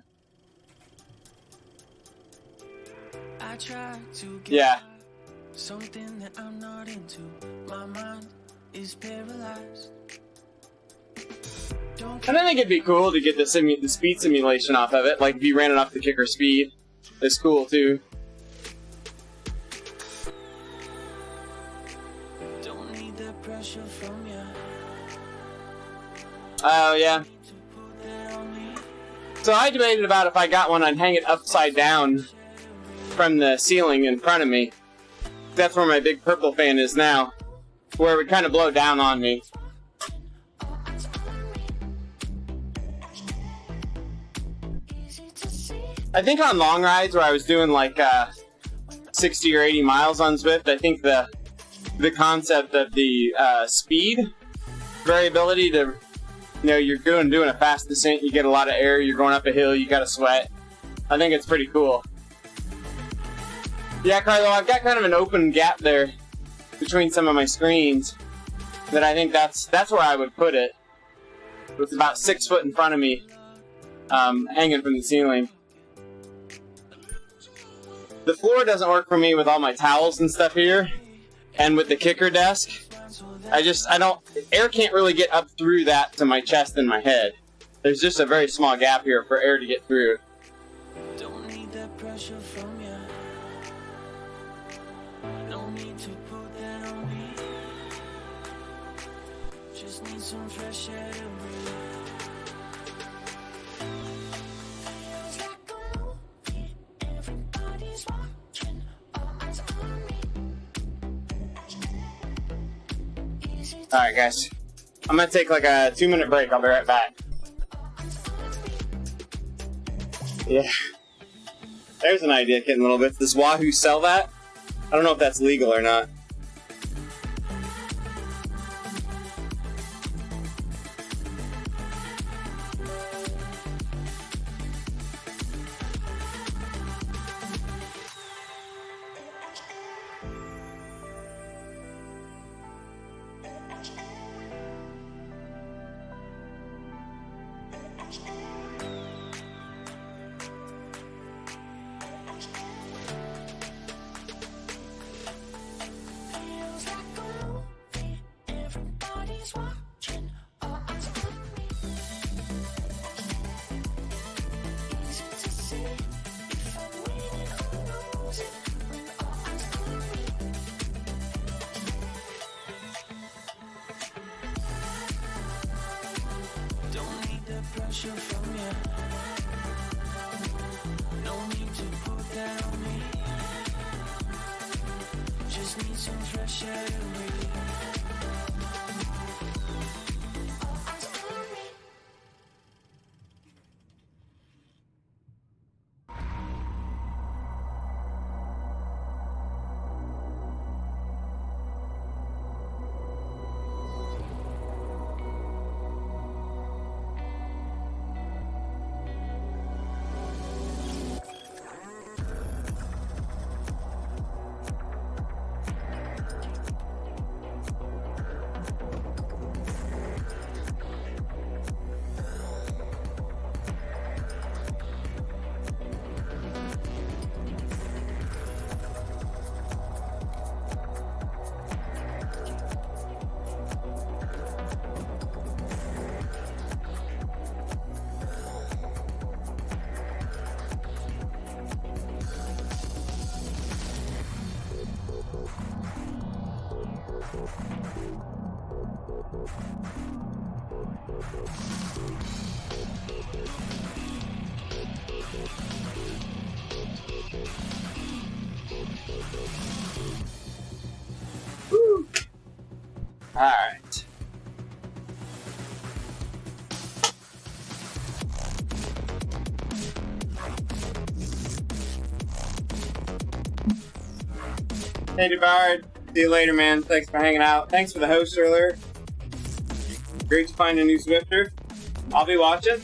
Yeah. Something that I'm not into. My mind is paralyzed. And I think it'd be cool to get the speed simulation off of it. Like, if you ran it off the kicker speed, it's cool, too. Don't need the pressure from you. Oh, yeah. So I debated about if I got one, I'd hang it upside down from the ceiling in front of me. That's where my big purple fan is now, where it would kind of blow down on me. I think on long rides where I was doing like 60 or 80 miles on Zwift, I think the concept of the speed variability to, you know, you're doing a fast descent, you get a lot of air, you're going up a hill, you gotta sweat. I think it's pretty cool. Yeah, Carlo, I've got kind of an open gap there between some of my screens that I think that's where I would put it. It's about 6 foot in front of me, hanging from the ceiling. The floor doesn't work for me with all my towels and stuff here, and with the kicker desk. Air can't really get up through that to my chest and my head. There's just a very small gap here for air to get through. Don't need that pressure from you. No need to put that on me. Just need some fresh air to breathe. Feels like a movie. Everybody's watching. All eyes on me. Alright, guys. I'm gonna take like a 2-minute break. I'll be right back. Yeah. There's an idea, Kitten Little Bits. Does Wahoo sell that? I don't know if that's legal or not. pressure from you. No need to put that on me. Just need some fresh air to breathe. Alright. Hey, DeBard. See you later, man. Thanks for hanging out. Thanks for the host earlier. Great to find a new Swifter. I'll be watching.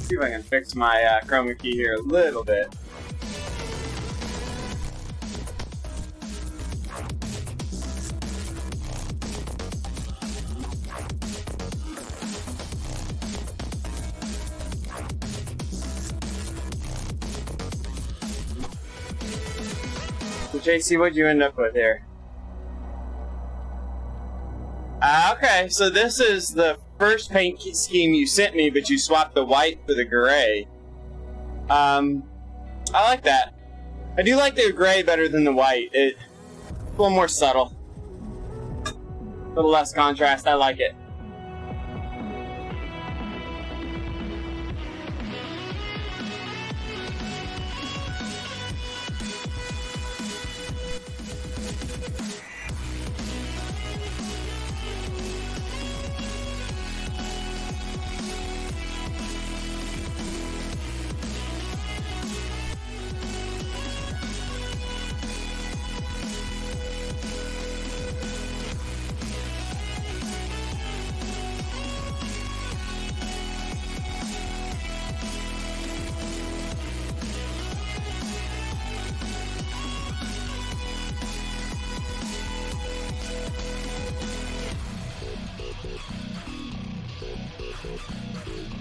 See if I can fix my chroma key here a little bit. So JC, what'd you end up with here? Okay, so this is the first paint scheme you sent me, but you swapped the white for the gray. I like that. I do like the gray better than the white. It's a little more subtle. A little less contrast. I like it.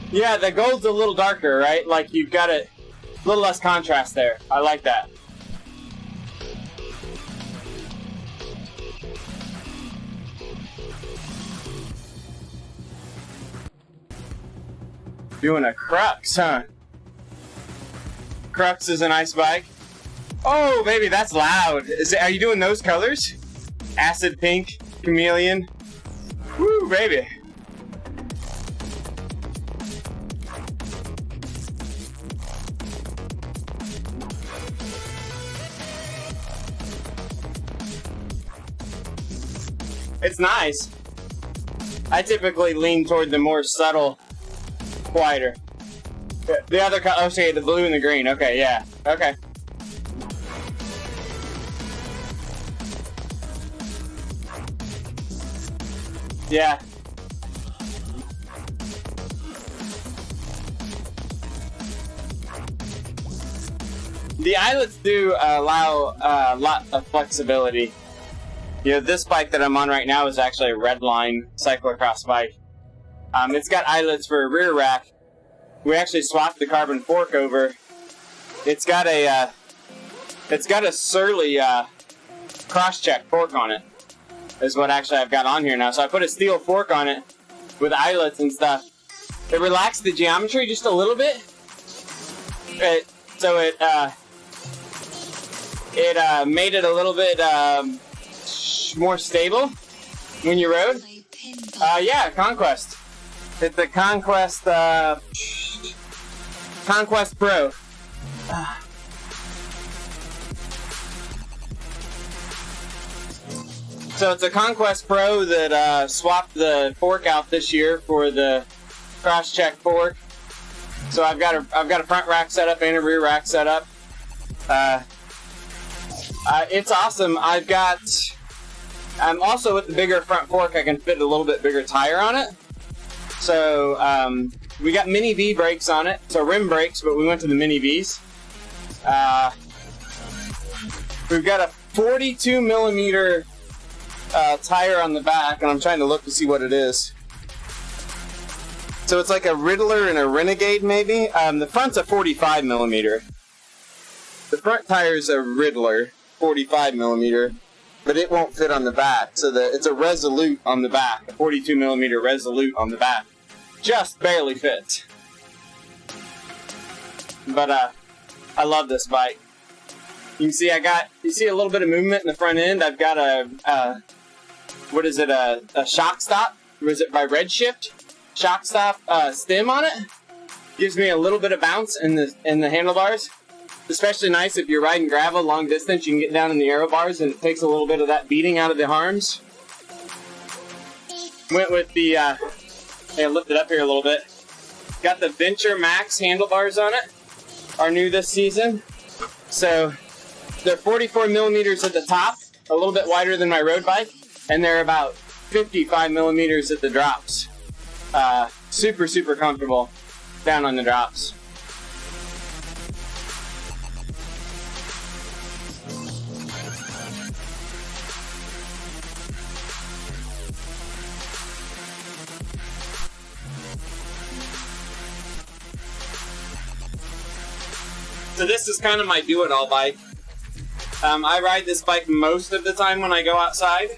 Yeah, the gold's a little darker, right? Like you've got a little less contrast there. I like that. Doing a Crux, huh? Crux is a nice bike. Oh, baby, that's loud. Are you doing those colors? Acid pink, chameleon. Woo, baby. It's nice. I typically lean toward the more subtle, quieter. The other color, oh, see, the blue and the green. Okay, yeah. Okay. Yeah. The eyelets do allow a lot of flexibility. You know, this bike that I'm on right now is actually a Redline cyclocross bike. It's got eyelets for a rear rack. We actually swapped the carbon fork over. It's got a Surly cross-check fork on it. Is what actually I've got on here now. So I put a steel fork on it with eyelets and stuff. It relaxed the geometry just a little bit. So it made it a little bit more stable when you rode. Yeah, Conquest. It's the Conquest Conquest Pro. So it's a Conquest Pro that swapped the fork out this year for the Crosscheck fork. So I've got a front rack setup and a rear rack setup. It's awesome. I'm also with the bigger front fork. I can fit a little bit bigger tire on it. So we got mini V brakes on it, so rim brakes, but we went to the mini Vs. We've got a 42 millimeter tire on the back, and I'm trying to look to see what it is. So it's like a Riddler and a Renegade, maybe. The front's a 45 millimeter. The front tire is a Riddler, 45 millimeter, but it won't fit on the back. So it's a Resolute on the back, a 42 millimeter Resolute on the back. Just barely fits. But I love this bike. You can see you see a little bit of movement in the front end. I've got a shock stop? Or is it by Redshift? Shock stop stem on it. Gives me a little bit of bounce in the handlebars. Especially nice if you're riding gravel long distance. You can get down in the aero bars and it takes a little bit of that beating out of the arms. Went with the I'll lift it up here a little bit. Got the Venture Max handlebars on it. Are new this season. So they're 44 millimeters at the top, a little bit wider than my road bike, and they're about 55 millimeters at the drops. Super, super comfortable down on the drops. So this is kind of my do-it-all bike. I ride this bike most of the time when I go outside.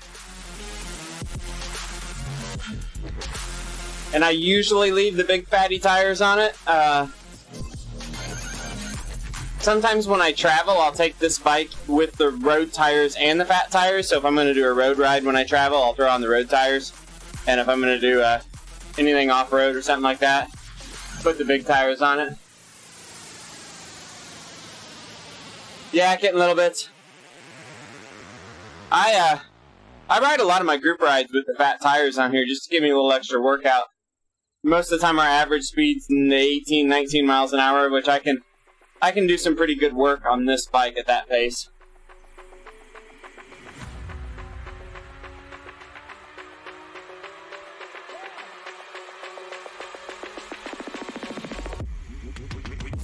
And I usually leave the big fatty tires on it. Sometimes when I travel, I'll take this bike with the road tires and the fat tires. So if I'm going to do a road ride when I travel, I'll throw on the road tires. And if I'm going to do anything off-road or something like that, put the big tires on it. Yeah, getting little bits. I ride a lot of my group rides with the fat tires on here just to give me a little extra workout. Most of the time our average speed's in the 18, 19 miles an hour, which I can do some pretty good work on this bike at that pace.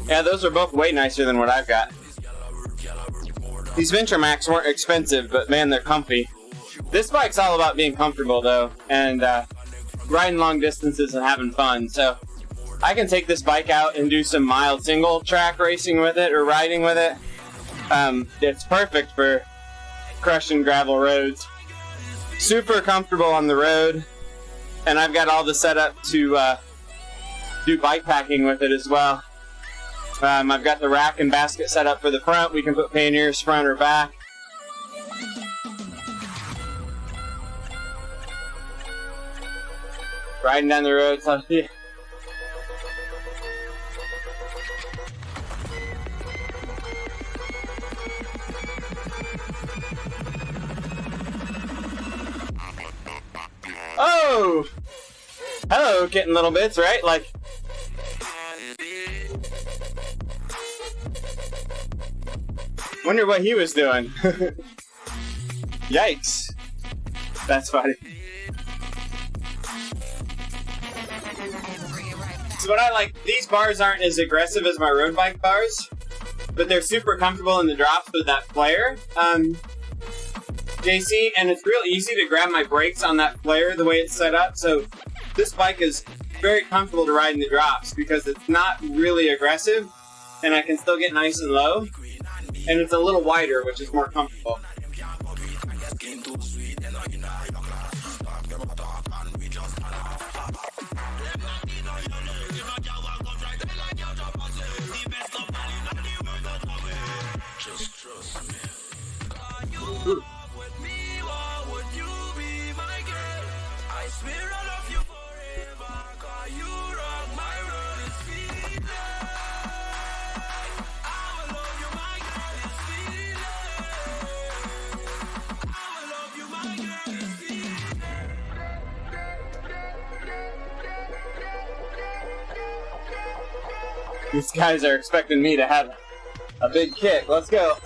Yeah, those are both way nicer than what I've got. These Venture Max weren't expensive, but man, they're comfy. This bike's all about being comfortable, though, and riding long distances and having fun. So I can take this bike out and do some mild single track racing with it or riding with it. It's perfect for crushing gravel roads. Super comfortable on the road, and I've got all the setup to do bike packing with it as well. I've got the rack and basket set up for the front. We can put panniers front or back. Riding down the road. Yeah. Oh! Hello, kitten little bits, right? Like... Wonder what he was doing. Yikes. That's funny. So what I like, these bars aren't as aggressive as my road bike bars, but they're super comfortable in the drops with that flare. JC, and it's real easy to grab my brakes on that flare the way it's set up, so this bike is very comfortable to ride in the drops because it's not really aggressive, and I can still get nice and low. And it's a little wider, which is more comfortable. These guys are expecting me to have a big kick. Let's go.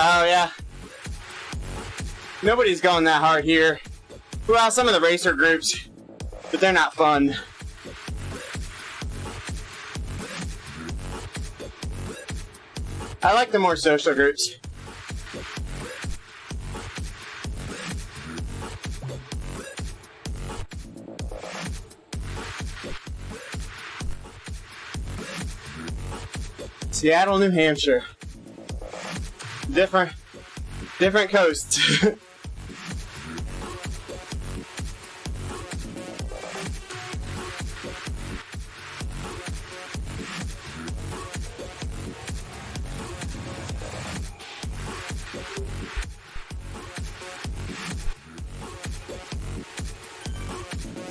Oh yeah. Nobody's going that hard here. Well, some of the racer groups, but they're not fun. I like the more social groups. Seattle, New Hampshire. Different coasts.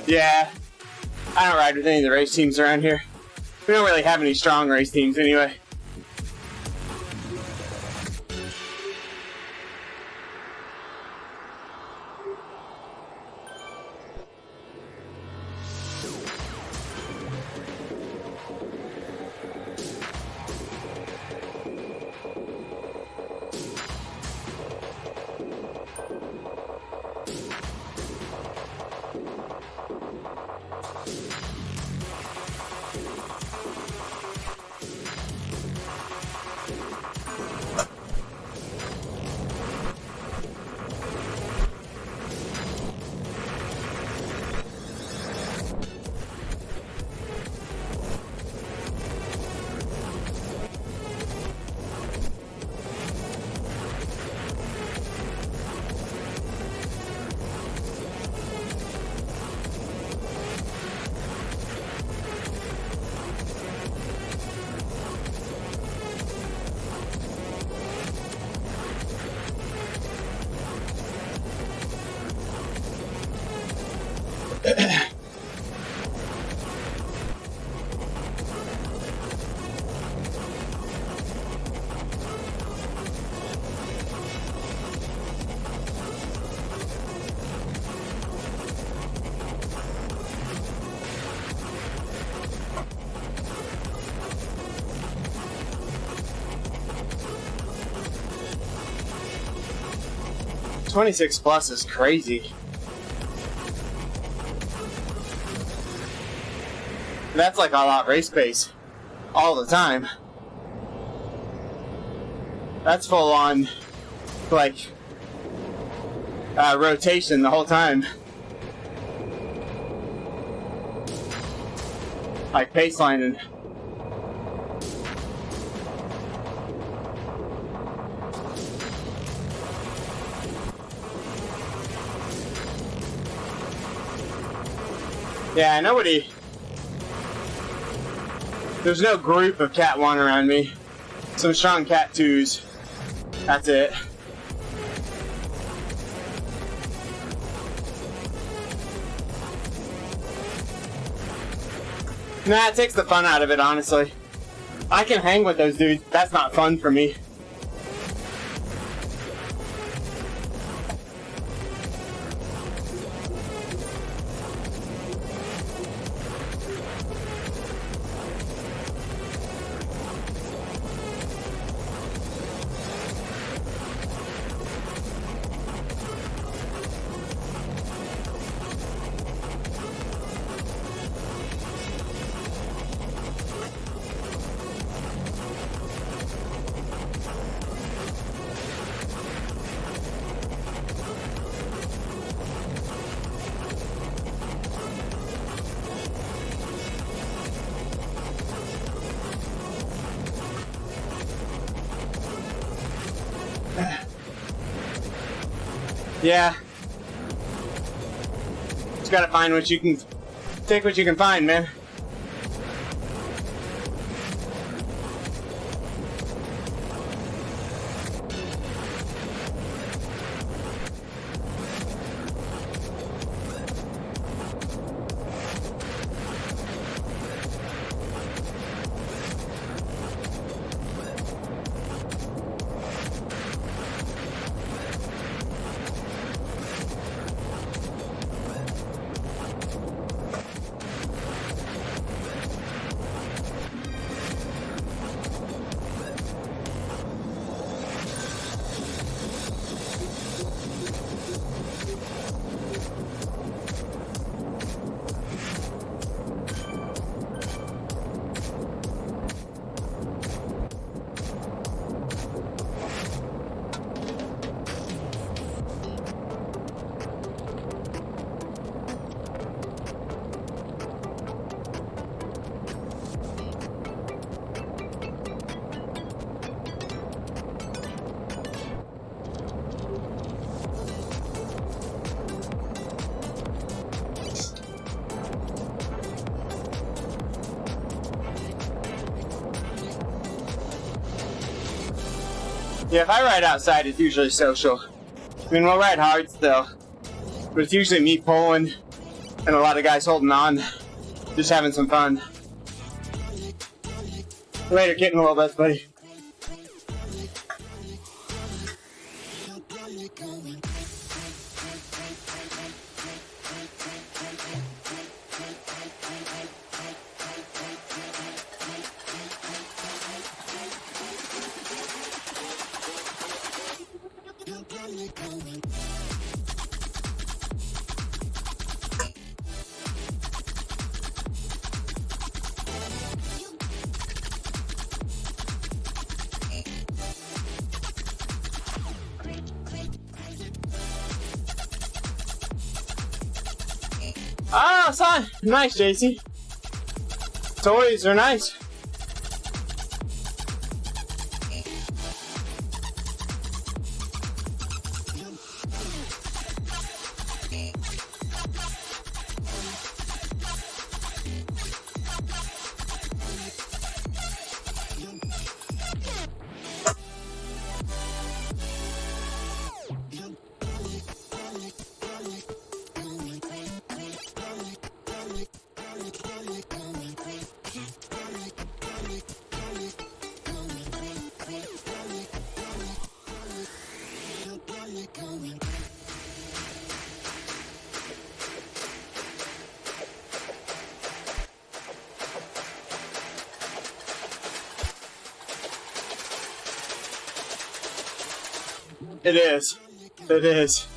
Yeah, I don't ride with any of the race teams around here. We don't really have any strong race teams anyway. $26 plus is crazy. That's like all out race pace all the time. That's full on like rotation the whole time. Like pace lining. Yeah, nobody. There's no group of Cat 1 around me. Some strong Cat 2s. That's it. Nah, it takes the fun out of it, honestly. I can hang with those dudes. That's not fun for me. Yeah. Just gotta find what you can. Take what you can find, man. Yeah, if I ride outside, it's usually social. I mean, we'll ride hard still, but it's usually me pulling and a lot of guys holding on, just having some fun. Later, kitten a little bit, buddy. Oh, son! Nice, JC. Toys are nice. It is. It is.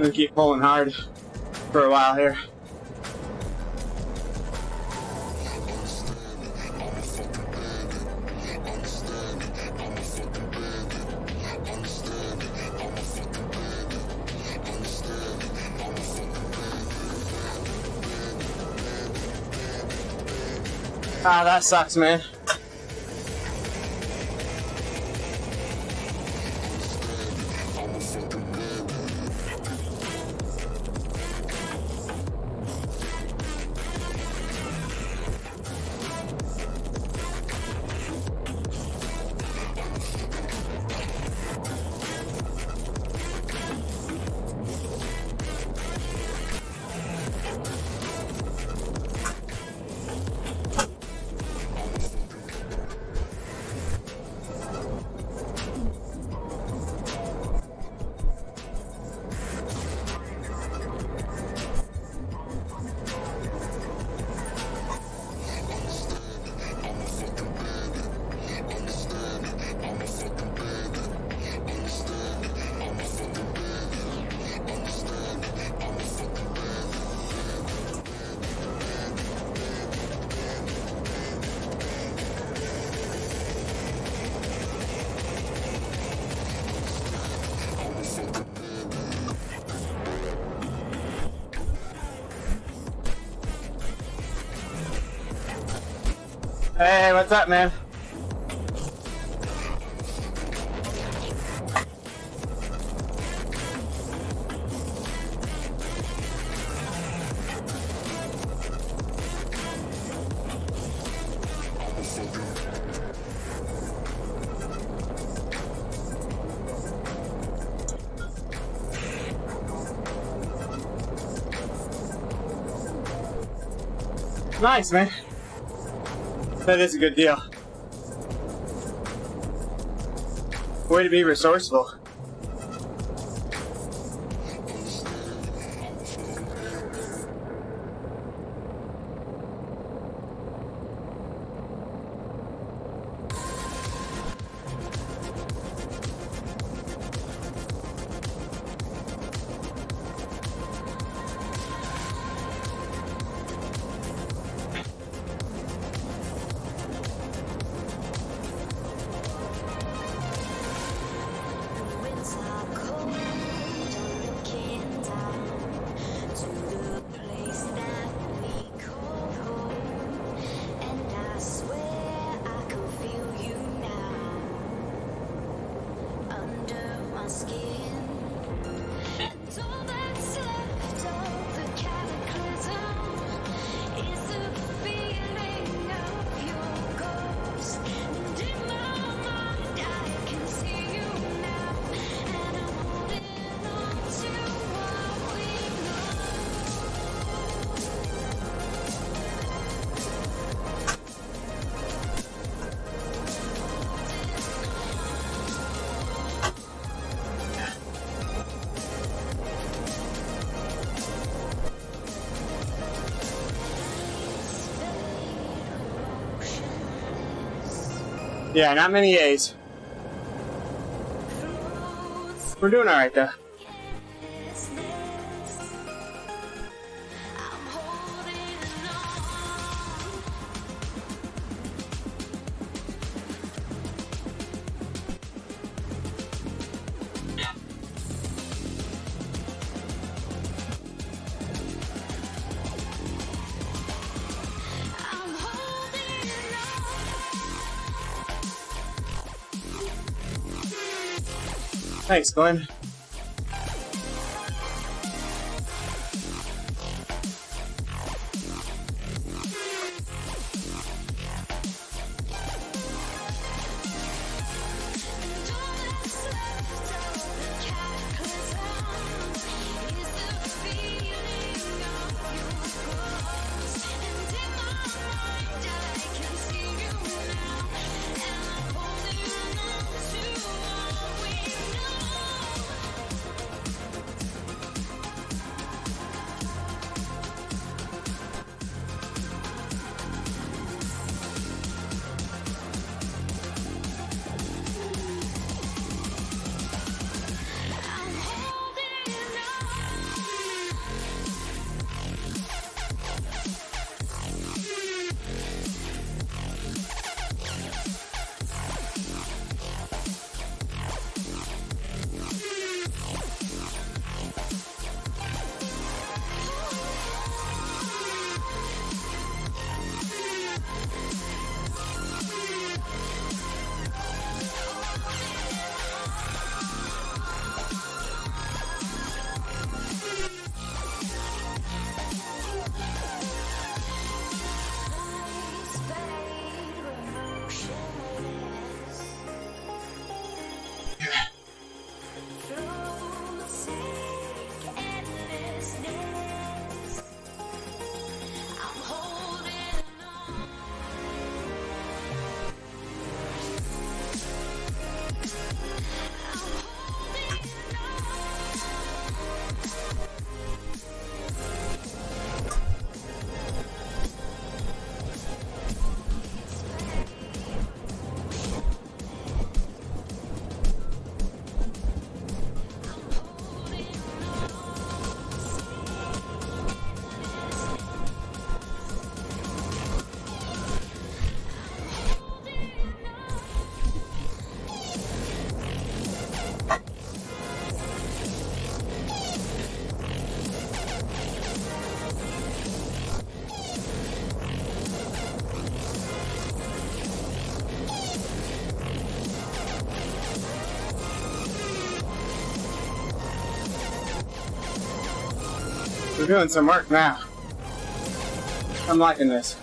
I'm gonna keep pulling hard for a while here. Ah, that sucks, man. Hey, what's up, man? Nice, man. That is a good deal. Way to be resourceful. Yeah, not many A's. We're doing alright though. Thanks, Glenn. We're doing some work now. I'm liking this.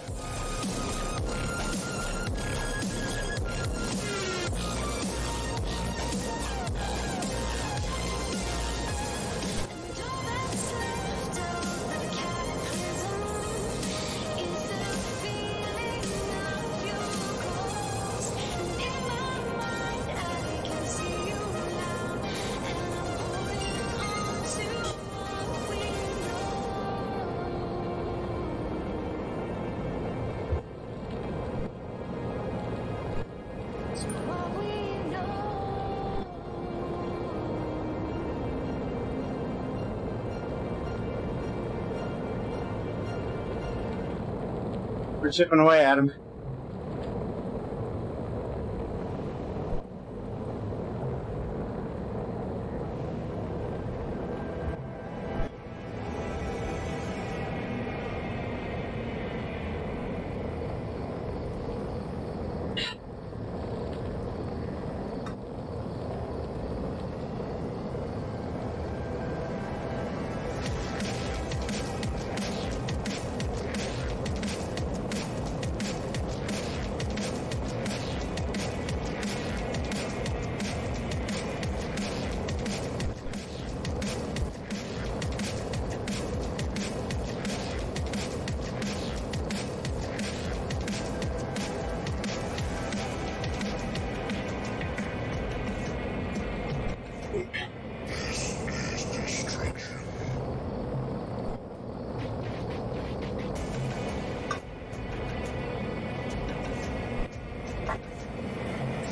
We're chipping away at him.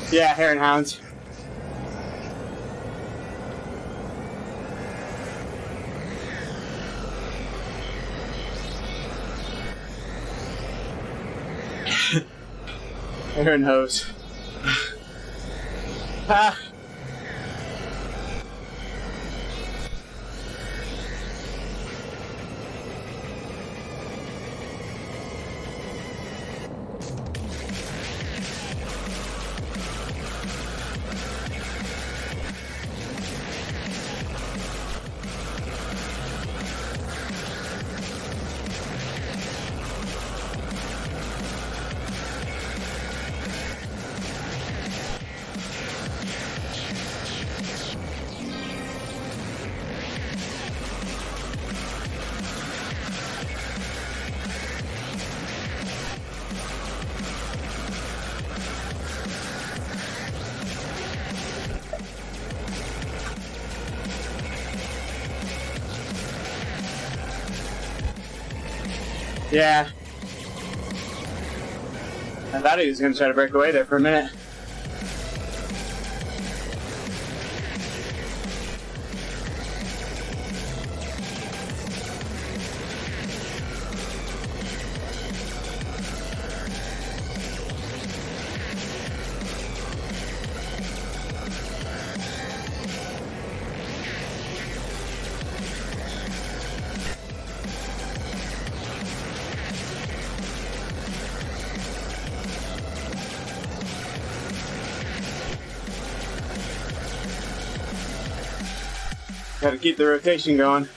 Yeah, hare and hounds. Hare and hose. Ah. Yeah. I thought he was going to try to break away there for a minute. Got to keep the rotation going.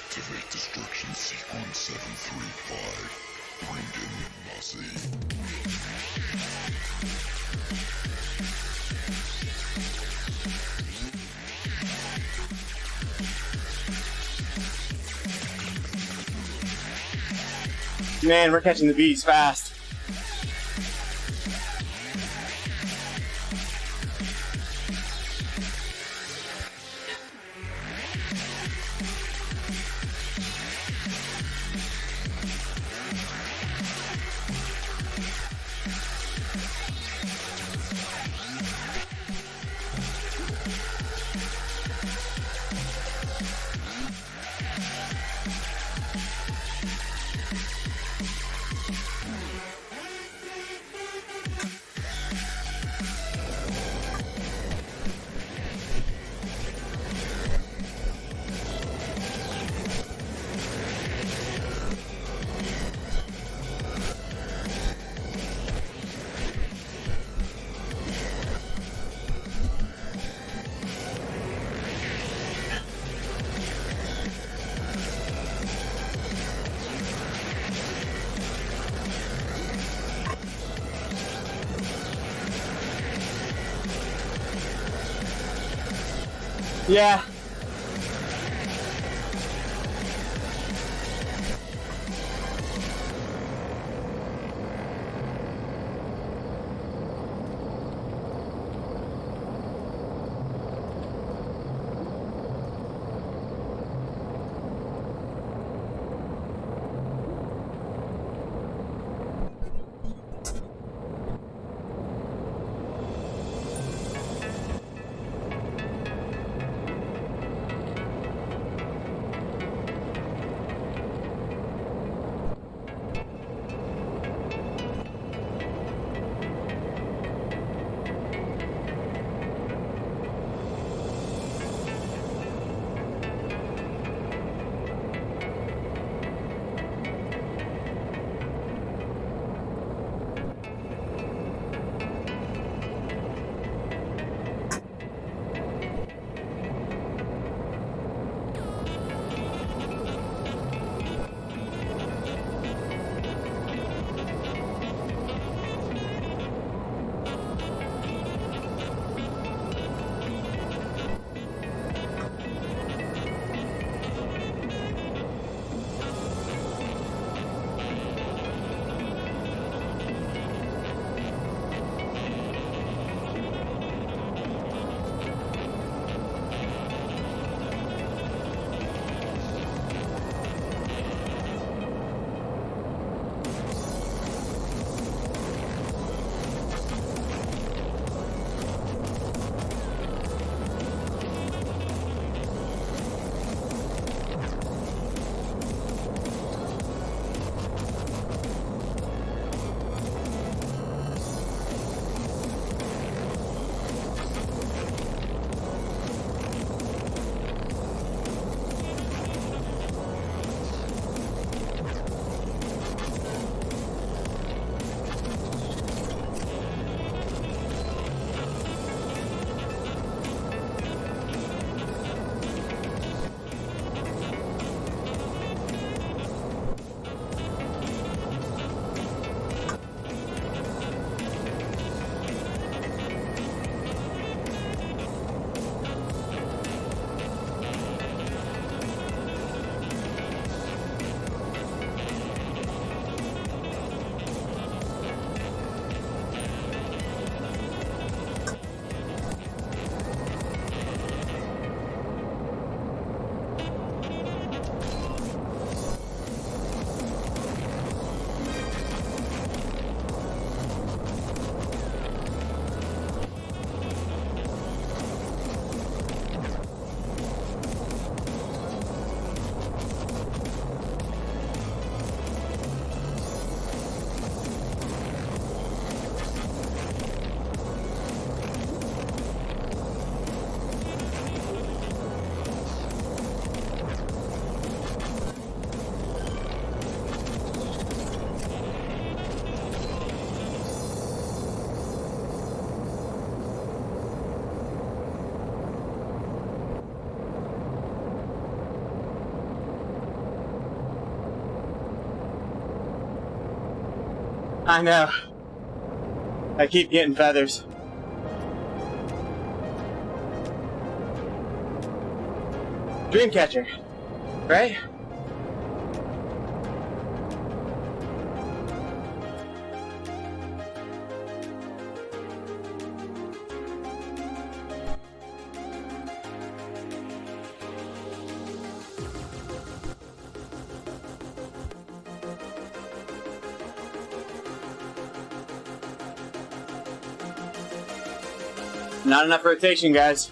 Activate destruction sequence 735. Brendan Massey. Man, we're catching the bees fast. Yeah. I know. I keep getting feathers. Dreamcatcher, right? Not enough rotation, guys.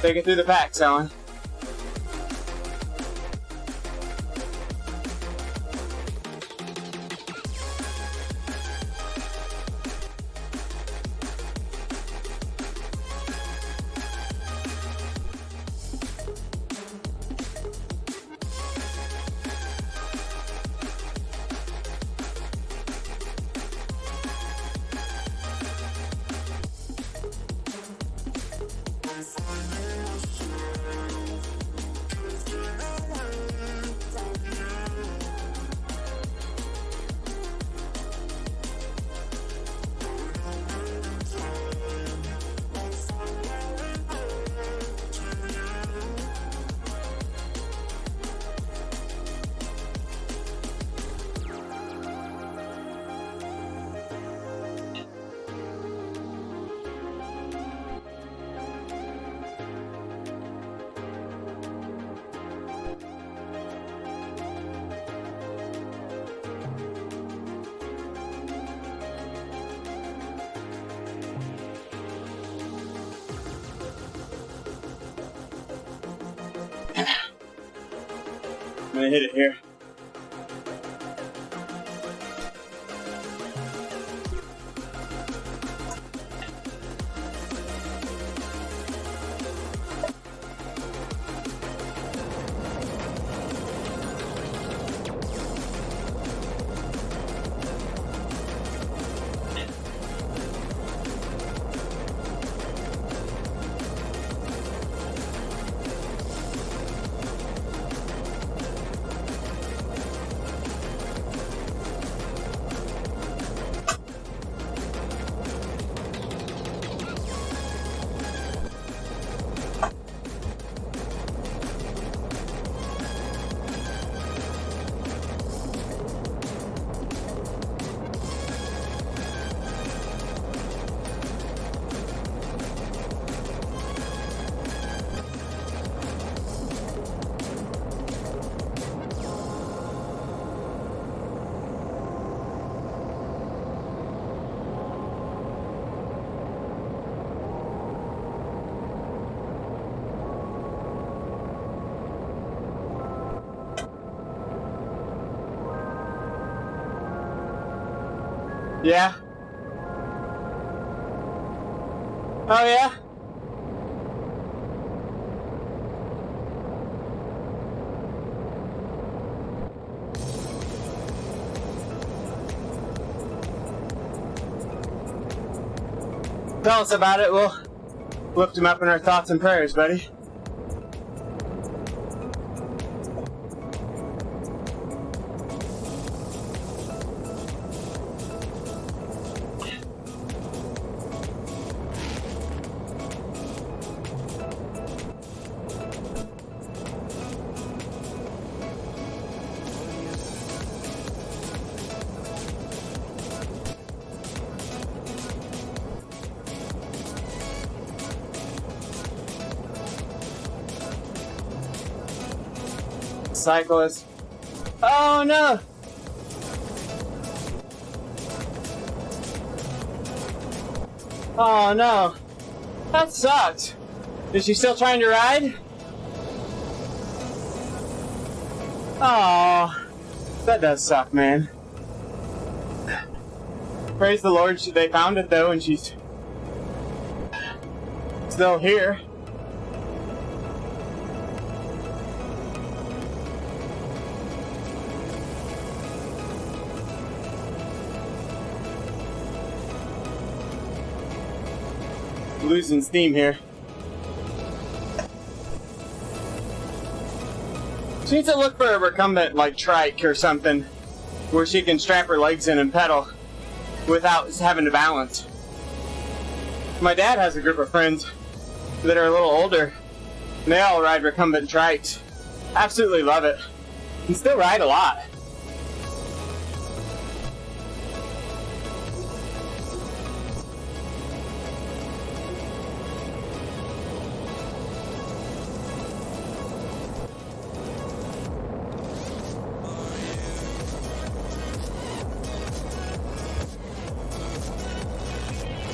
Take it through the packs, Ellen. I'm gonna hit it here. Yeah? Oh yeah? Tell us about it. We'll lift him up in our thoughts and prayers, buddy. Cyclist. Oh no! Oh no! That sucked! Is she still trying to ride? Oh, that does suck, man. Praise the Lord, they found it though, and she's still here. losing steam here. She needs to look for a recumbent like trike or something where she can strap her legs in and pedal without having to balance. My dad has a group of friends that are a little older, and they all ride recumbent trikes. Absolutely love it. And still ride a lot.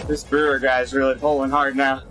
This brewer guy's really pulling hard now.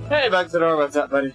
Hey, Buxador, what's up, buddy?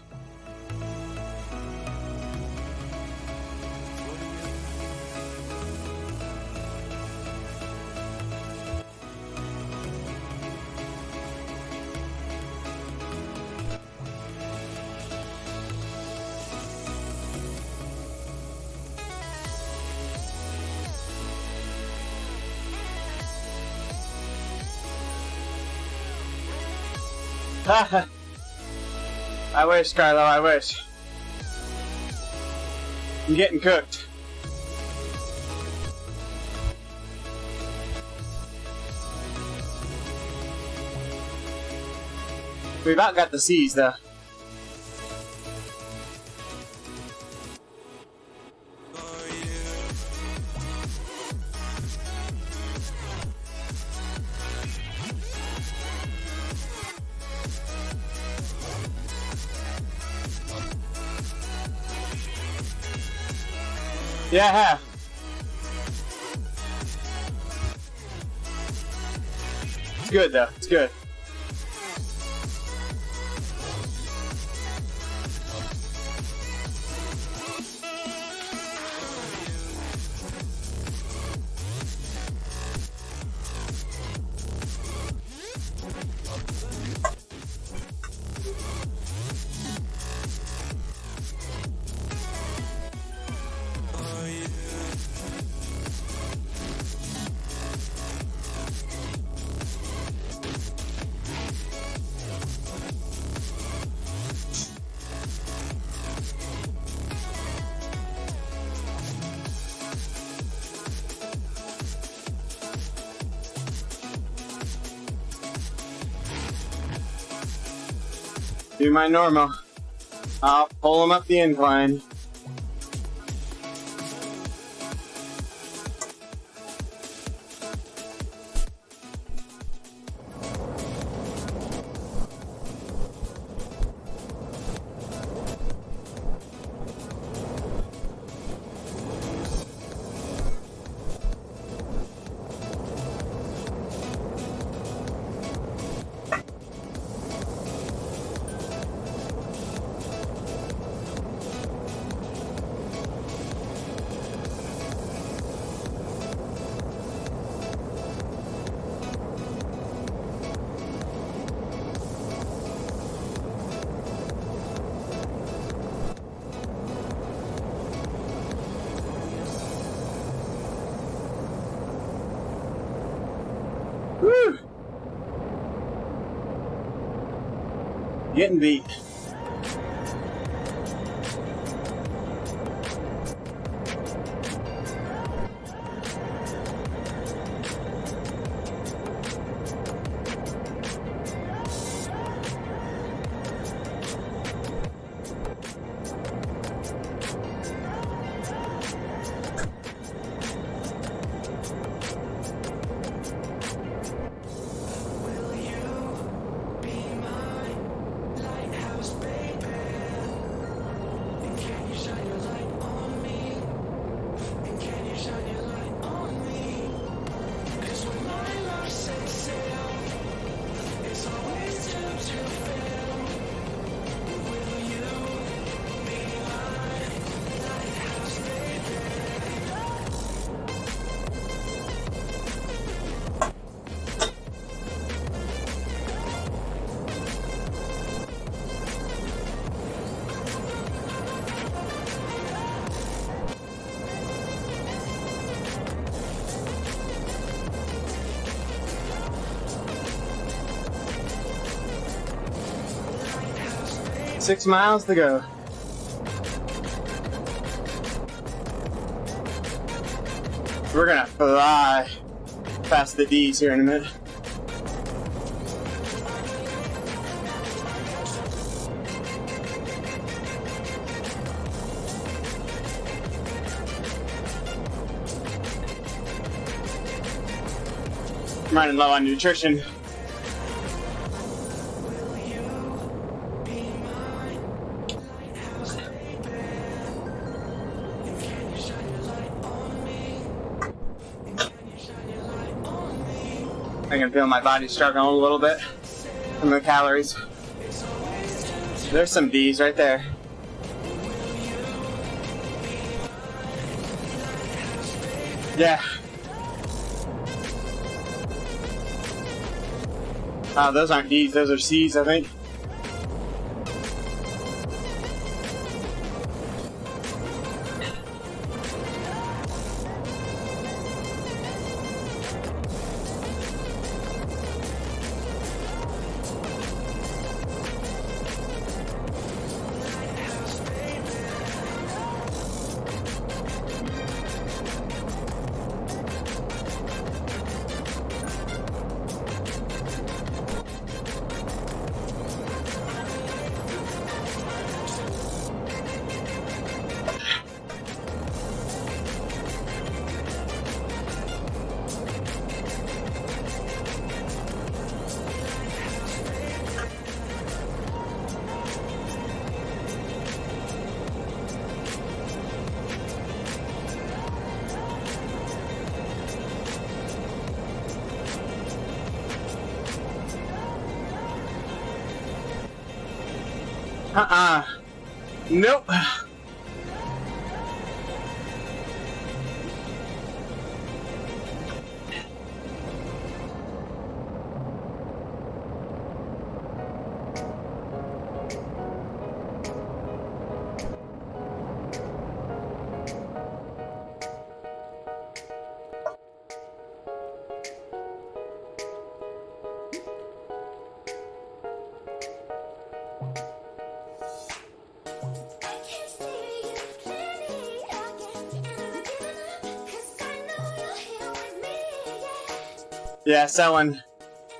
I wish, Carlo, I wish. I'm getting cooked. We about got the C's, though. Yeah, I have. It's good, though. It's good. Do my normal. I'll pull him up the incline. Woo! Getting beat. 6 miles to go. We're gonna fly past the D's here in a minute. I'm running low on nutrition. I can feel my body struggling a little bit from the calories. There's some D's right there. Yeah. Oh, those aren't D's, those are C's, I think. Nope. Yeah, someone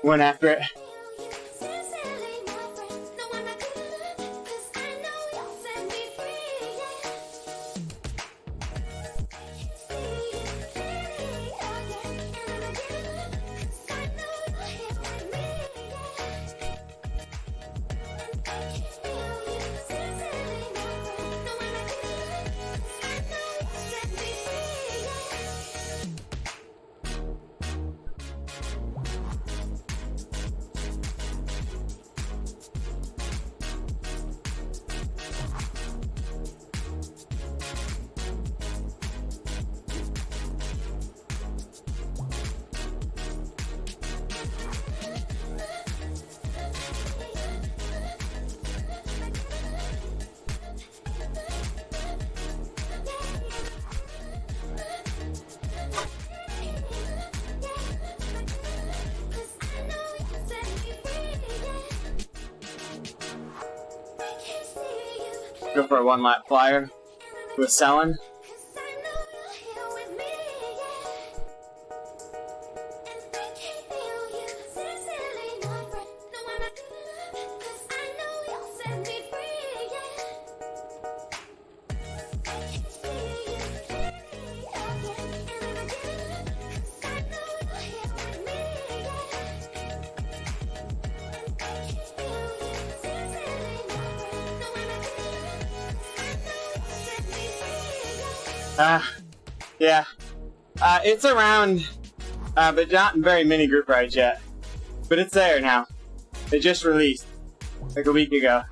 went after it. Go for a 1-lap flyer with Selin. Yeah. It's around, but not in very many group rides yet. But it's there now. It just released, like a week ago.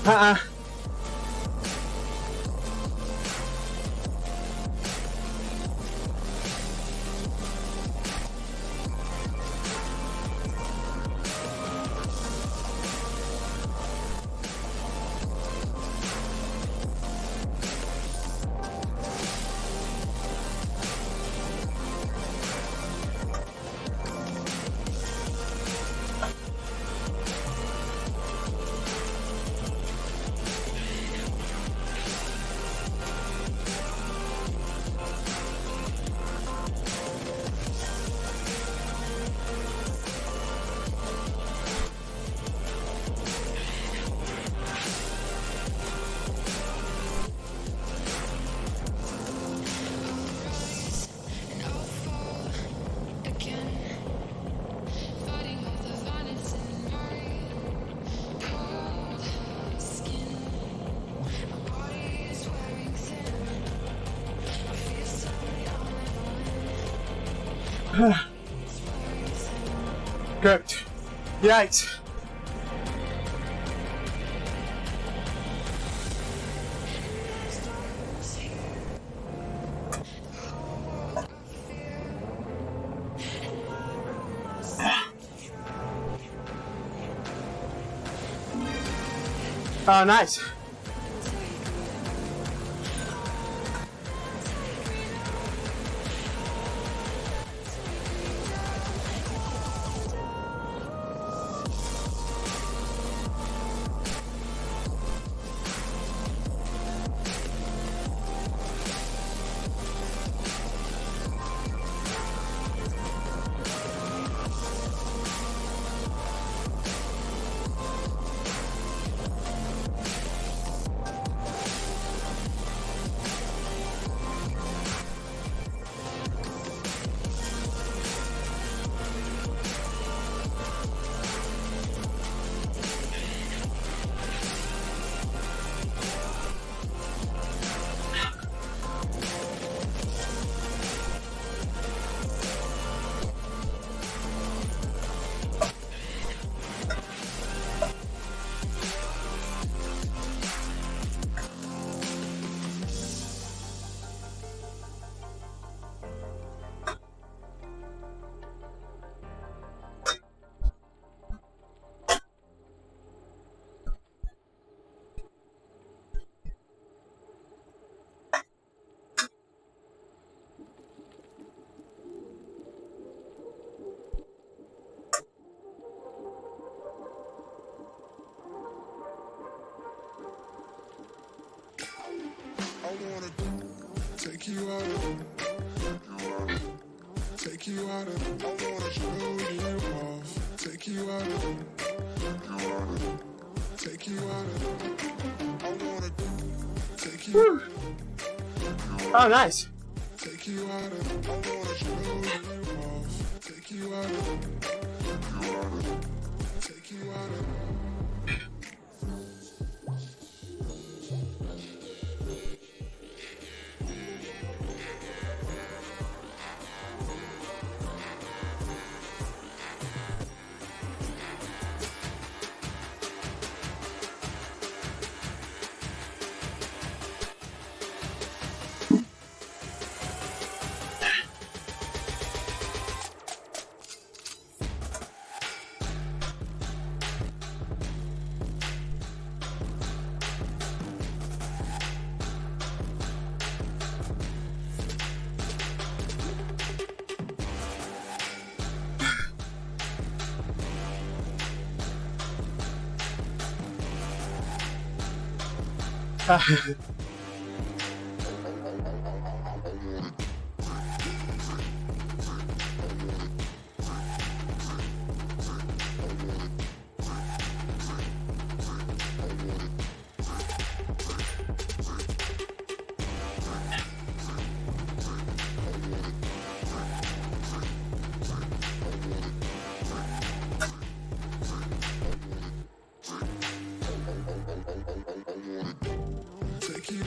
Uh-uh. Cooked. Yikes. Oh, nice. I wanna take you out of, take you out of, I wanna show you off. Take you out of, take you out of, I wanna take you, Oh, nice. take you out of, I wanna show you off. Take you out of, take you out of. Take you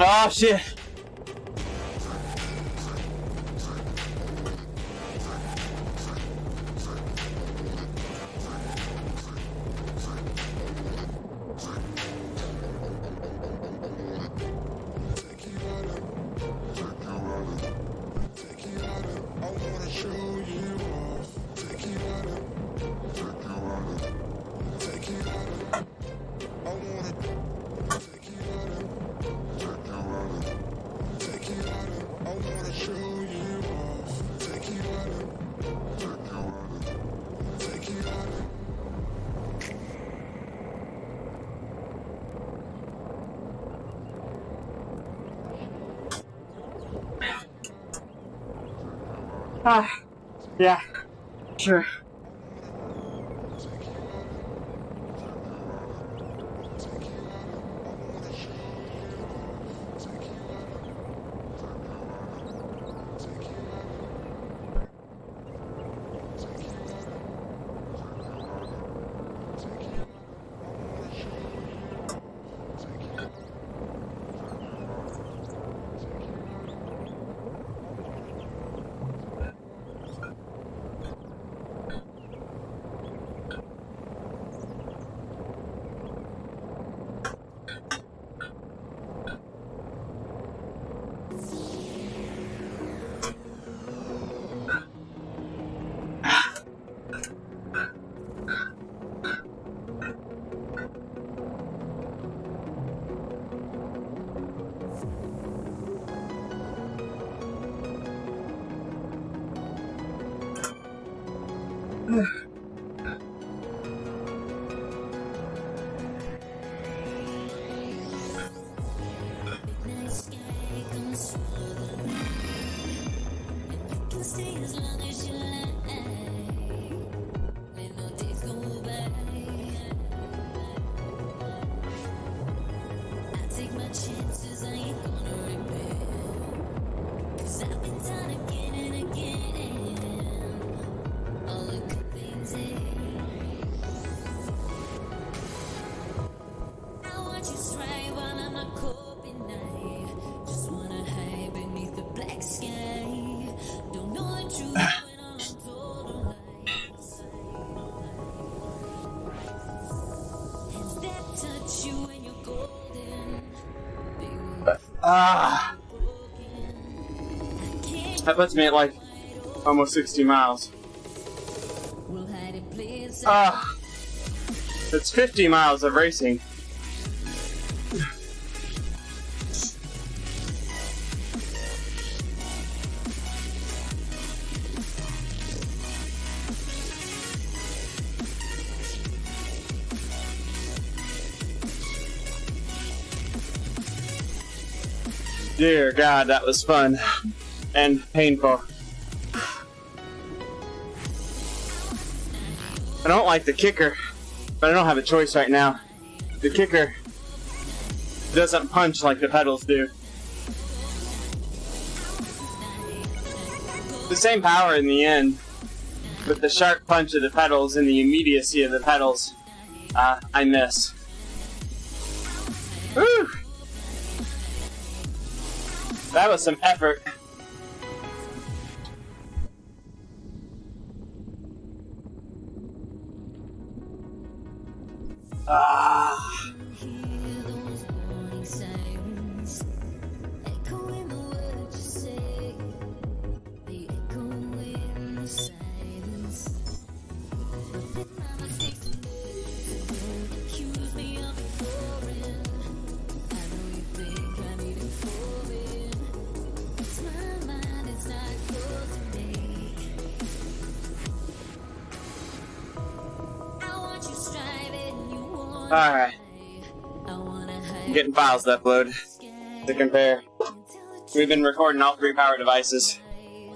Oh shit. Yeah, sure. That puts me at like almost 60 miles. It's 50 miles of racing. Dear God, that was fun and painful. I don't like the kicker, but I don't have a choice right now. The kicker doesn't punch like the pedals do. The same power in the end, but the sharp punch of the pedals and the immediacy of the pedals, I miss. Woo! That was some effort. Alright. I'm getting files to upload to compare. We've been recording all 3 power devices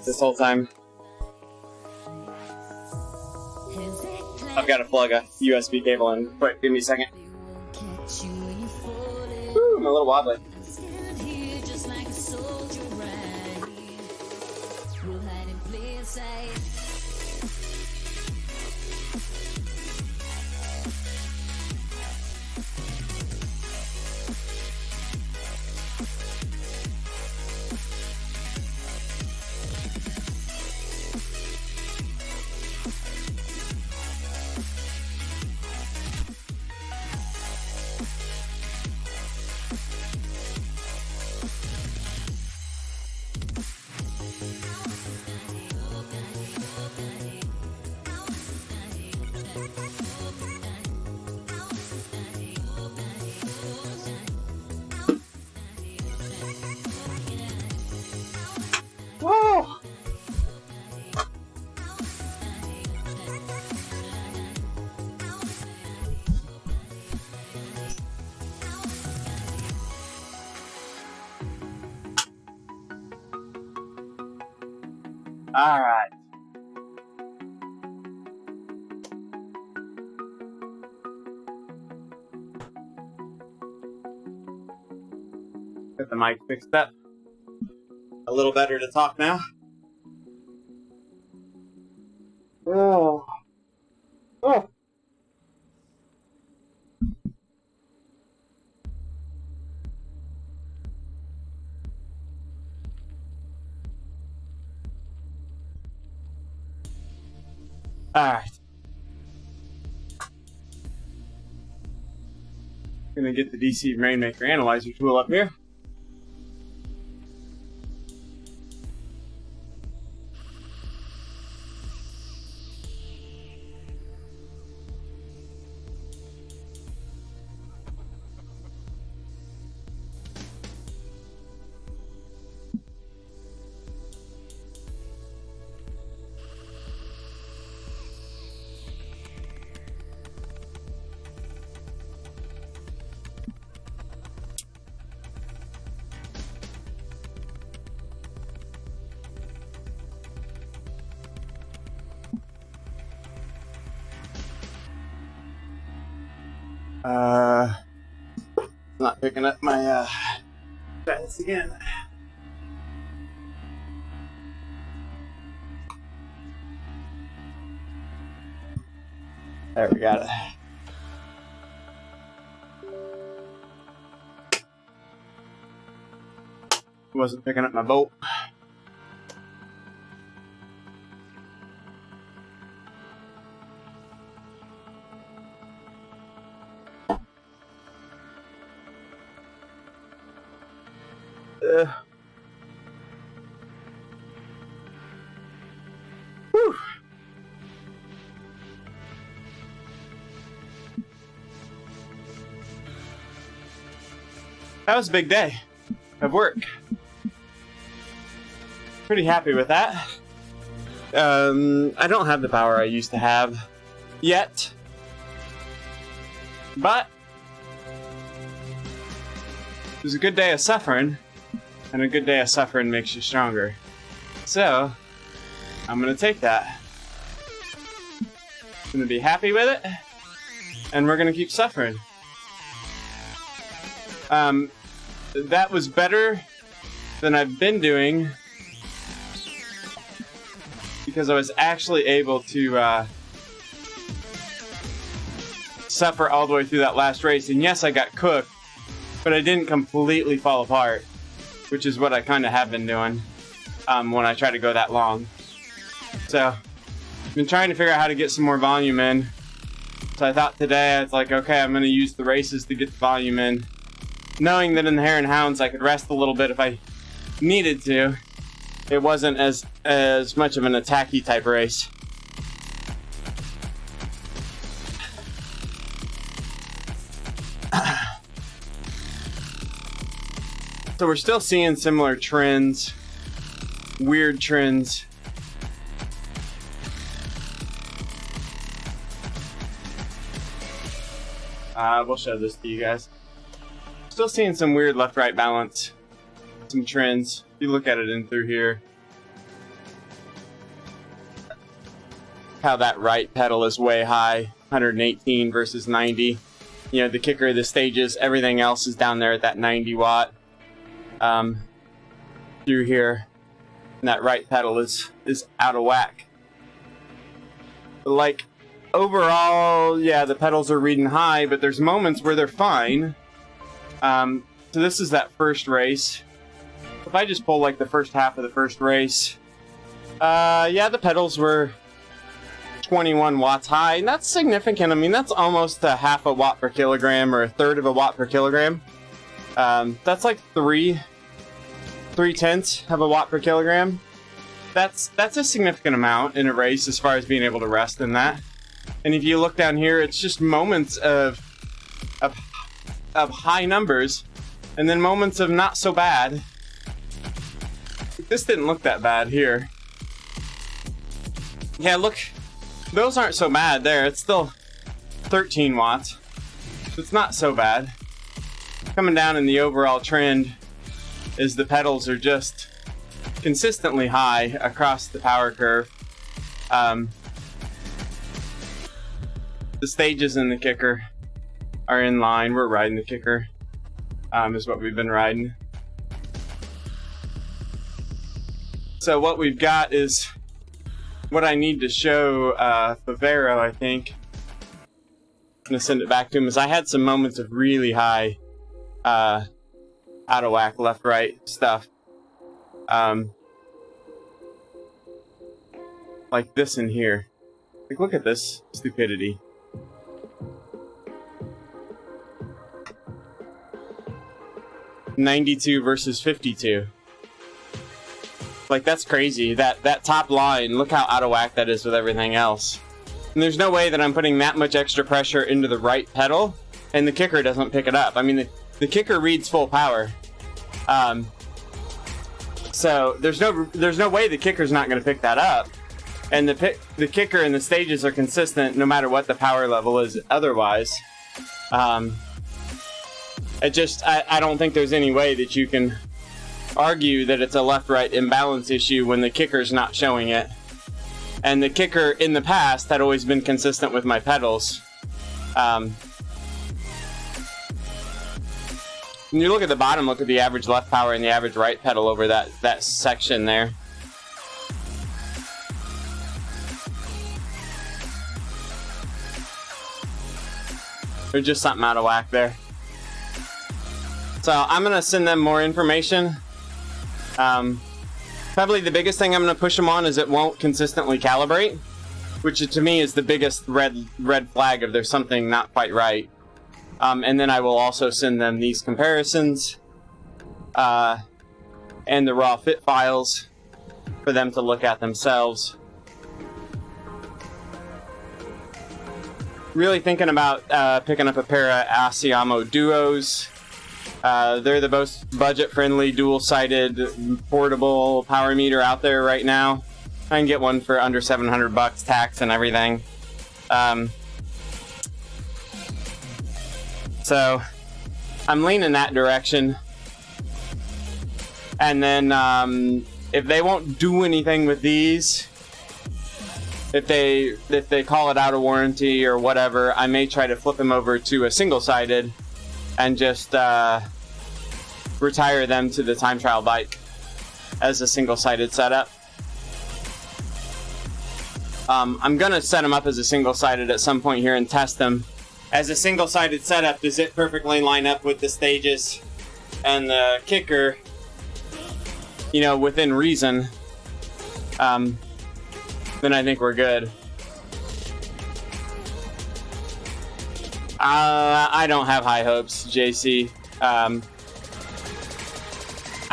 this whole time. I've got to plug a USB cable in. Wait, give me a second. Woo, I'm a little wobbly. Alright. Got the mic fixed up. A little better to talk now. Oh. Oh. Alright. Gonna get the DC Rainmaker Analyzer tool up here. Not picking up my stats again. There, we got it. Wasn't picking up my bolt. Whew. That was a big day of work. Pretty happy with that. I don't have the power I used to have yet, but it was a good day of suffering. And a good day of suffering makes you stronger. So, I'm gonna take that. I'm gonna be happy with it. And we're gonna keep suffering. That was better than I've been doing. Because I was actually able to suffer all the way through that last race. And yes, I got cooked. But I didn't completely fall apart. Which is what I kind of have been doing when I try to go that long. So, I've been trying to figure out how to get some more volume in. So I thought today, I was like, okay, I'm going to use the races to get the volume in. Knowing that in the Hare and Hounds, I could rest a little bit if I needed to. It wasn't as much of an attacky type race. So we're still seeing similar trends, weird trends. We'll show this to you guys. Still seeing some weird left-right balance, some trends. If you look at it in through here, how that right pedal is way high, 118 versus 90. You know, the kicker of the stages, everything else is down there at that 90 watt. Through here, and that right pedal is out of whack. Like, overall, yeah, the pedals are reading high, but there's moments where they're fine. So this is that first race. If I just pull like the first half of the first race, yeah, the pedals were 21 watts high, and that's significant. I mean, that's almost a half a watt per kilogram, or a third of a watt per kilogram. That's like 3/10 of a watt per kilogram. That's a significant amount in a race as far as being able to rest in that. And if you look down here, it's just moments of high numbers, and then moments of not so bad. This didn't look that bad here. Yeah, look, those aren't so bad there. It's still 13 watts. It's not so bad. Coming down in the overall trend is the pedals are just consistently high across the power curve. The stages and the kicker are in line. We're riding the kicker, is what we've been riding. So what we've got is what I need to show Favero, I think. I'm going to send it back to him, is I had some moments of really high out of whack left-right stuff. Like this in here. Like, look at this stupidity. $92 versus $52. Like, that's crazy. That top line, look how out of whack that is with everything else. And there's no way that I'm putting that much extra pressure into the right pedal and the kicker doesn't pick it up. I mean, the kicker reads full power. So there's no way the kicker's not going to pick that up. And the kicker and the stages are consistent no matter what the power level is otherwise. I don't think there's any way that you can argue that it's a left-right imbalance issue when the kicker's not showing it. And the kicker in the past had always been consistent with my pedals. When you look at the bottom, look at the average left power and the average right pedal over that section there. There's just something out of whack there. So I'm going to send them more information. Probably the biggest thing I'm going to push them on is it won't consistently calibrate, which to me is the biggest red flag of there's something not quite right. And then I will also send them these comparisons and the raw fit files for them to look at themselves. Really thinking about picking up a pair of Asiamo Duos. They're the most budget-friendly, dual-sided, portable power meter out there right now. I can get one for under $700, tax and everything. So I'm leaning that direction. And then if they won't do anything with these, if they call it out of warranty or whatever, I may try to flip them over to a single-sided and just retire them to the time trial bike as a single-sided setup. I'm gonna set them up as a single-sided at some point here and test them. As a single-sided setup, does it perfectly line up with the stages and the kicker, you know, within reason? Then I think we're good. I don't have high hopes, JC. I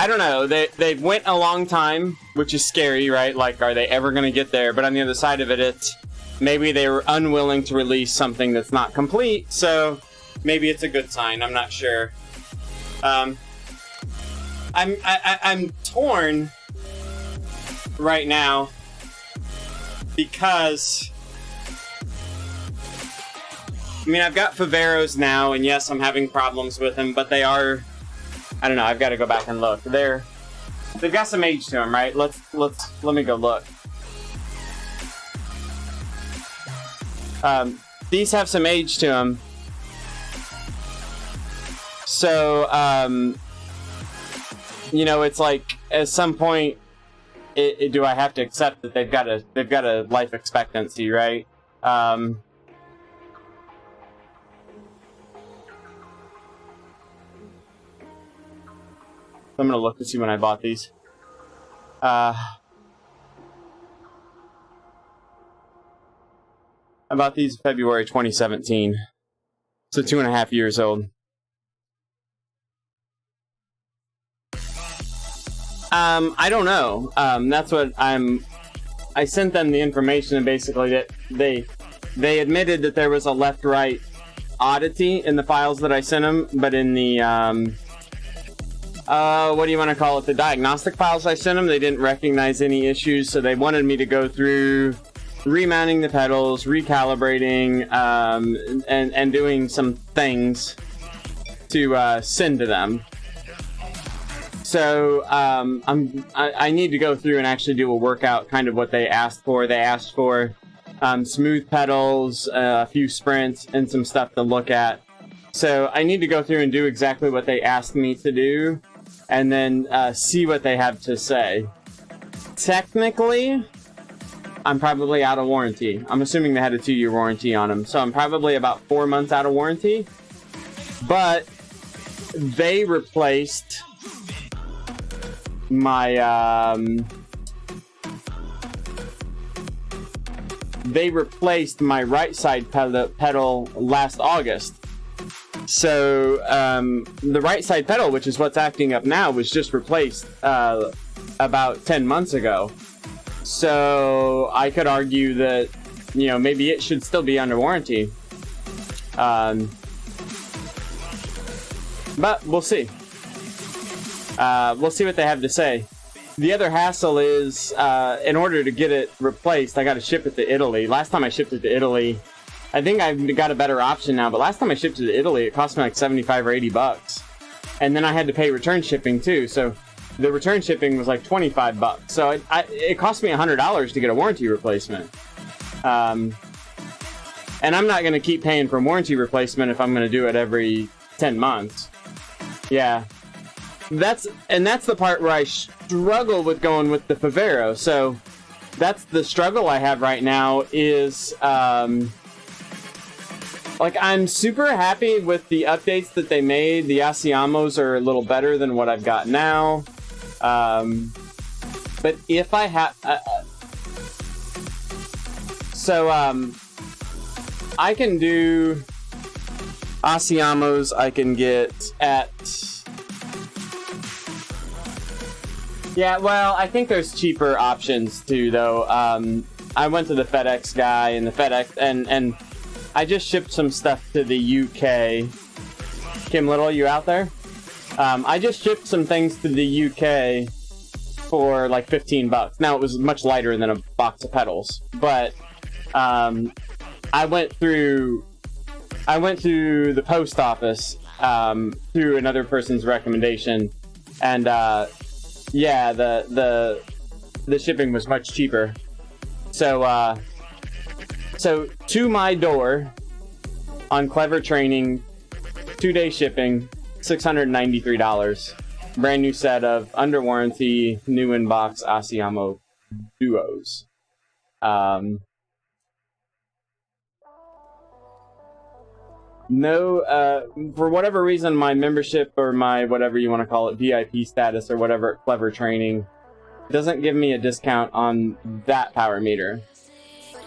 don't know. They went a long time, which is scary, right? Like, are they ever going to get there? But on the other side of it, it's maybe they were unwilling to release something that's not complete, so maybe it's a good sign. I'm not sure. I'm torn right now because I mean, I've got Faveros now, and yes, I'm having problems with them, but they are, I don't know, I've got to go back and look. They've got some age to them, right? Let me go look. These have some age to them. So, you know, it's like, at some point, do I have to accept that they've got a life expectancy, right? I'm gonna look to see when I bought these. I bought these in February 2017. So 2.5 years old. I don't know. That's what I sent them the information, and basically that they admitted that there was a left-right oddity in the files that I sent them, but in the what do you want to call it? The diagnostic files I sent them, they didn't recognize any issues, so they wanted me to go through remounting the pedals, recalibrating, and doing some things to send to them. So I need to go through and actually do a workout, kind of what they asked for. They asked for smooth pedals, a few sprints, and some stuff to look at. So I need to go through and do exactly what they asked me to do, and then see what they have to say. Technically, I'm probably out of warranty. I'm assuming they had a 2-year warranty on them, so I'm probably about 4 months out of warranty. But they replaced my right side pedal last August. So the right side pedal, which is what's acting up now, was just replaced about 10 months ago. So I could argue that, you know, maybe it should still be under warranty. But we'll see. We'll see what they have to say. The other hassle is, in order to get it replaced, I got to ship it to Italy. Last time I shipped it to Italy, I think I've got a better option now, but last time I shipped it to Italy, it cost me like $75 or $80. And then I had to pay return shipping too, so the return shipping was like $25. So it cost me $100 to get a warranty replacement. And I'm not going to keep paying for warranty replacement if I'm going to do it every 10 months. Yeah. That's the part where I struggle with going with the Favero. So that's the struggle I have right now is, like, I'm super happy with the updates that they made. The Asiamos are a little better than what I've got now. But if I have... I can do Asiamos. I can get at... Yeah, well, I think there's cheaper options too, though. I went to the FedEx guy, and the FedEx... And I just shipped some stuff to the UK. Kim Little, you out there? I just shipped some things to the UK for like $15. Now, it was much lighter than a box of pedals, but I went to the post office through another person's recommendation, and yeah, the shipping was much cheaper. So to my door on Clever Training, 2-day shipping, $693. Brand new set of under warranty, new in box Asiamo Duos. No, for whatever reason, my membership or my whatever you want to call it, VIP status or whatever at Clever Training doesn't give me a discount on that power meter.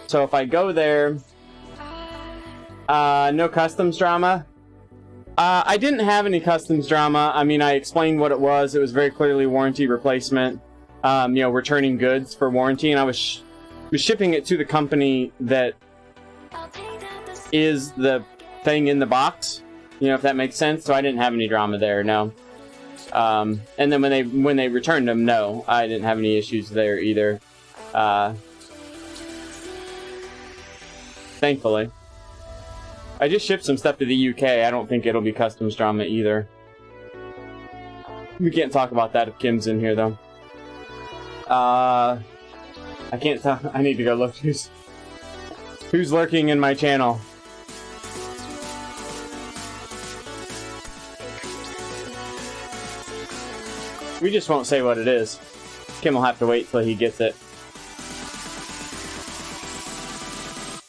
So if I go there, no customs drama. I didn't have any customs drama. I mean, I explained what it was. It was very clearly warranty replacement, you know, returning goods for warranty, and I was shipping it to the company that is the thing in the box, you know, if that makes sense. So I didn't have any drama there, no. And then when they returned them, no, I didn't have any issues there either. Thankfully. I just shipped some stuff to the UK. I don't think it'll be customs drama either. We can't talk about that if Kim's in here, though. I can't tell. I need to go look who's lurking in my channel. We just won't say what it is. Kim will have to wait till he gets it.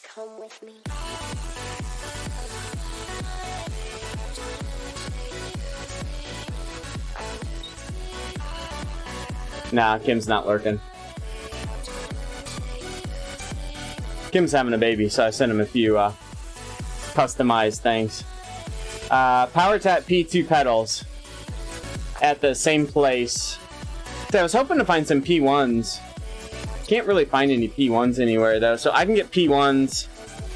Come with me. Nah, Kim's not lurking. Kim's having a baby, so I sent him a few customized things. PowerTap P2 pedals at the same place. So I was hoping to find some P1s. Can't really find any P1s anywhere though, so I can get P1s.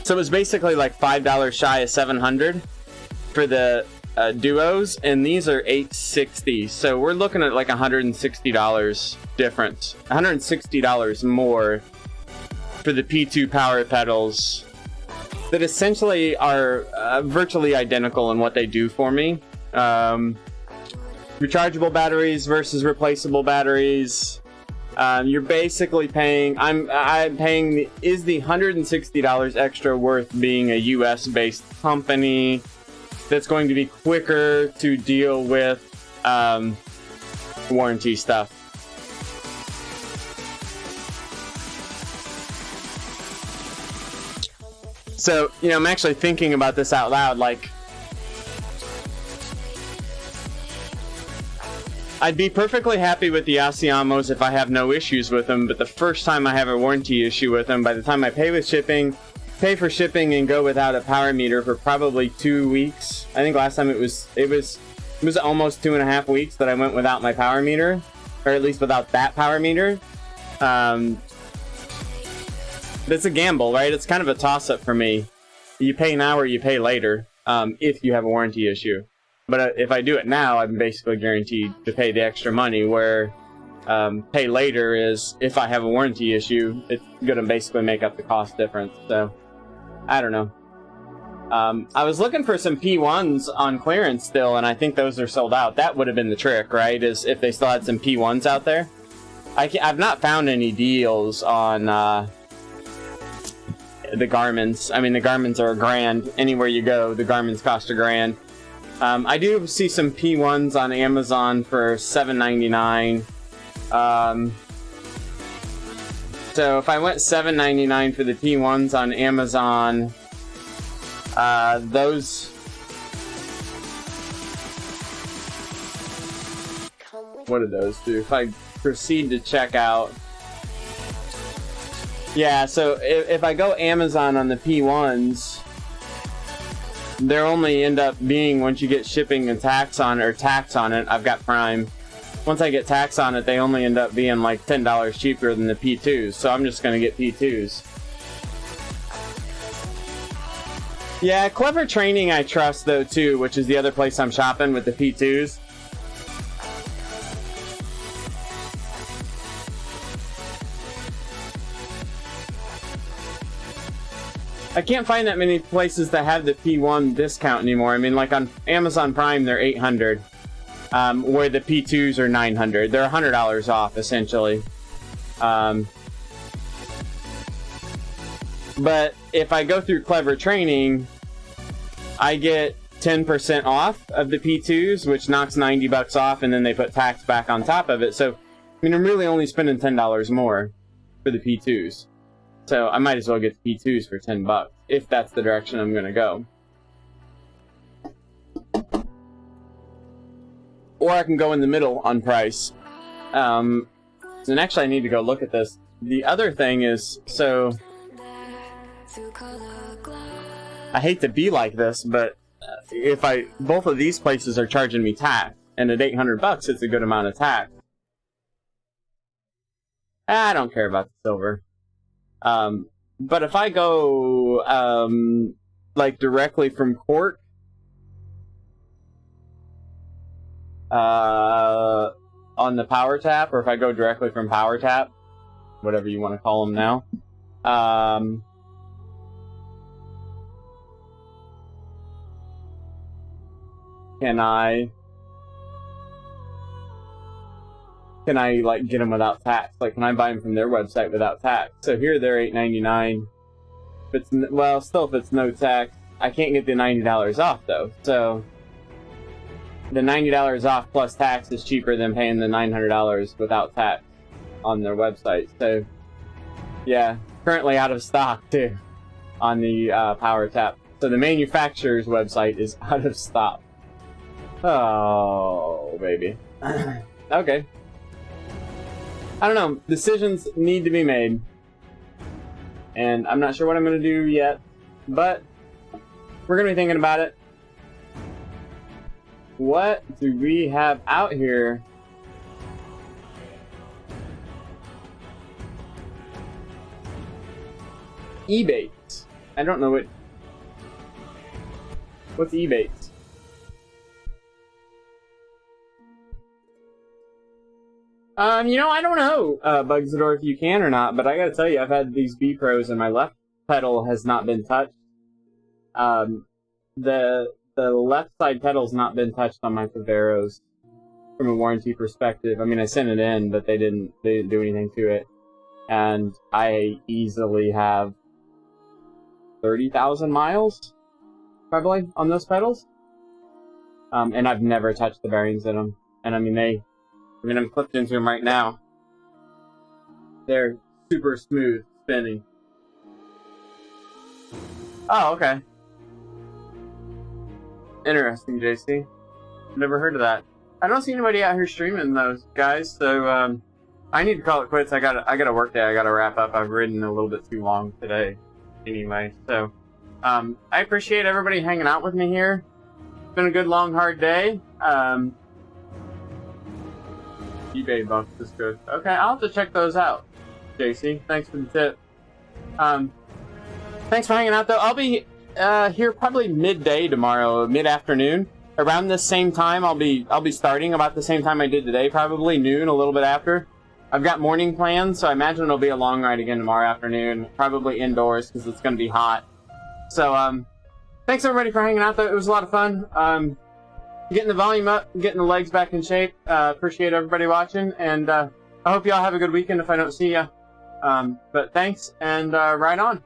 So it was basically like $5 shy of $700 for the duos, and these are $860. So we're looking at like $160 difference, $160 more for the P2 power pedals that essentially are virtually identical in what they do for me. rechargeable batteries versus replaceable batteries. You're basically paying. I'm paying. Is the $160 extra worth being a U.S. based company that's going to be quicker to deal with warranty stuff? So, you know, I'm actually thinking about this out loud. Like, I'd be perfectly happy with the Asiamos if I have no issues with them, but the first time I have a warranty issue with them, by the time I pay for shipping and go without a power meter for probably 2 weeks. I think last time it was almost 2.5 weeks that I went without my power meter, or at least without that power meter. It's a gamble, right? It's kind of a toss-up for me. You pay now or you pay later, if you have a warranty issue. But if I do it now, I'm basically guaranteed to pay the extra money, where pay later is, if I have a warranty issue, it's going to basically make up the cost difference. So, I don't know. I was looking for some P1s on clearance still, and I think those are sold out. That would have been the trick, right? Is if they still had some P1s out there. I've not found any deals on the Garmins. I mean, the Garmins are $1,000. Anywhere you go, the Garmins cost $1,000. I do see some P1s on Amazon for $7.99. So if I went $7.99 for the P1s on Amazon, those... What do those do? If I proceed to check out... Yeah, so if I go Amazon on the P1s, they're only end up being, once you get shipping and tax on it, I've got Prime. Once I get tax on it, they only end up being like $10 cheaper than the P2s, so I'm just going to get P2s. Yeah, Clever Training I trust though too, which is the other place I'm shopping with the P2s. I can't find that many places that have the P1 discount anymore. I mean, like on Amazon Prime, they're $800, where the P2s are $900. They're $100 off, essentially. But if I go through Clever Training, I get 10% off of the P2s, which knocks $90 off, and then they put tax back on top of it. So, I mean, I'm really only spending $10 more for the P2s. So I might as well get the P2s for $10, if that's the direction I'm going to go. Or I can go in the middle on price. And actually I need to go look at this. The other thing is, so... I hate to be like this, but if both of these places are charging me tax, and at $800 it's a good amount of tax. I don't care about the silver. But if I go, like directly from Cork, on the Power Tap, or if I go directly from Power Tap, whatever you want to call them now, can I like get them without tax? Like, can I buy them from their website without tax? So here they're $8.99. If it's if it's no tax, I can't get the $90 off though. So the $90 off plus tax is cheaper than paying the $900 without tax on their website. So yeah, currently out of stock too on the Power Tap. So the manufacturer's website is out of stock. Oh baby. Okay. I don't know. Decisions need to be made. And I'm not sure what I'm going to do yet. But we're going to be thinking about it. What do we have out here? Ebate. I don't know what's Ebate? You know, I don't know, Bugsador, if you can or not, but I gotta tell you, I've had these B Pros and my left pedal has not been touched. The left side pedal's not been touched on my Faveros from a warranty perspective. I mean, I sent it in, but they didn't do anything to it. And I easily have 30,000 miles, probably, on those pedals. And I've never touched the bearings in them. And I mean, I'm clipped into them right now. They're super smooth spinning. Oh, okay. Interesting, JC. Never heard of that. I don't see anybody out here streaming those guys, so I need to call it quits. I got a work day. I got to wrap up. I've ridden a little bit too long today, anyway. So I appreciate everybody hanging out with me here. It's been a good, long, hard day. eBay bucks this good. Okay, I'll have to check those out. JC, thanks for the tip. Thanks for hanging out, though. I'll be here probably midday tomorrow, mid-afternoon. Around this same time, I'll be starting about the same time I did today, probably noon, a little bit after. I've got morning plans, so I imagine it'll be a long ride again tomorrow afternoon, probably indoors because it's going to be hot. So, thanks everybody for hanging out, though. It was a lot of fun. Getting the volume up, getting the legs back in shape. Appreciate everybody watching, and I hope y'all have a good weekend if I don't see ya. But thanks, and ride on.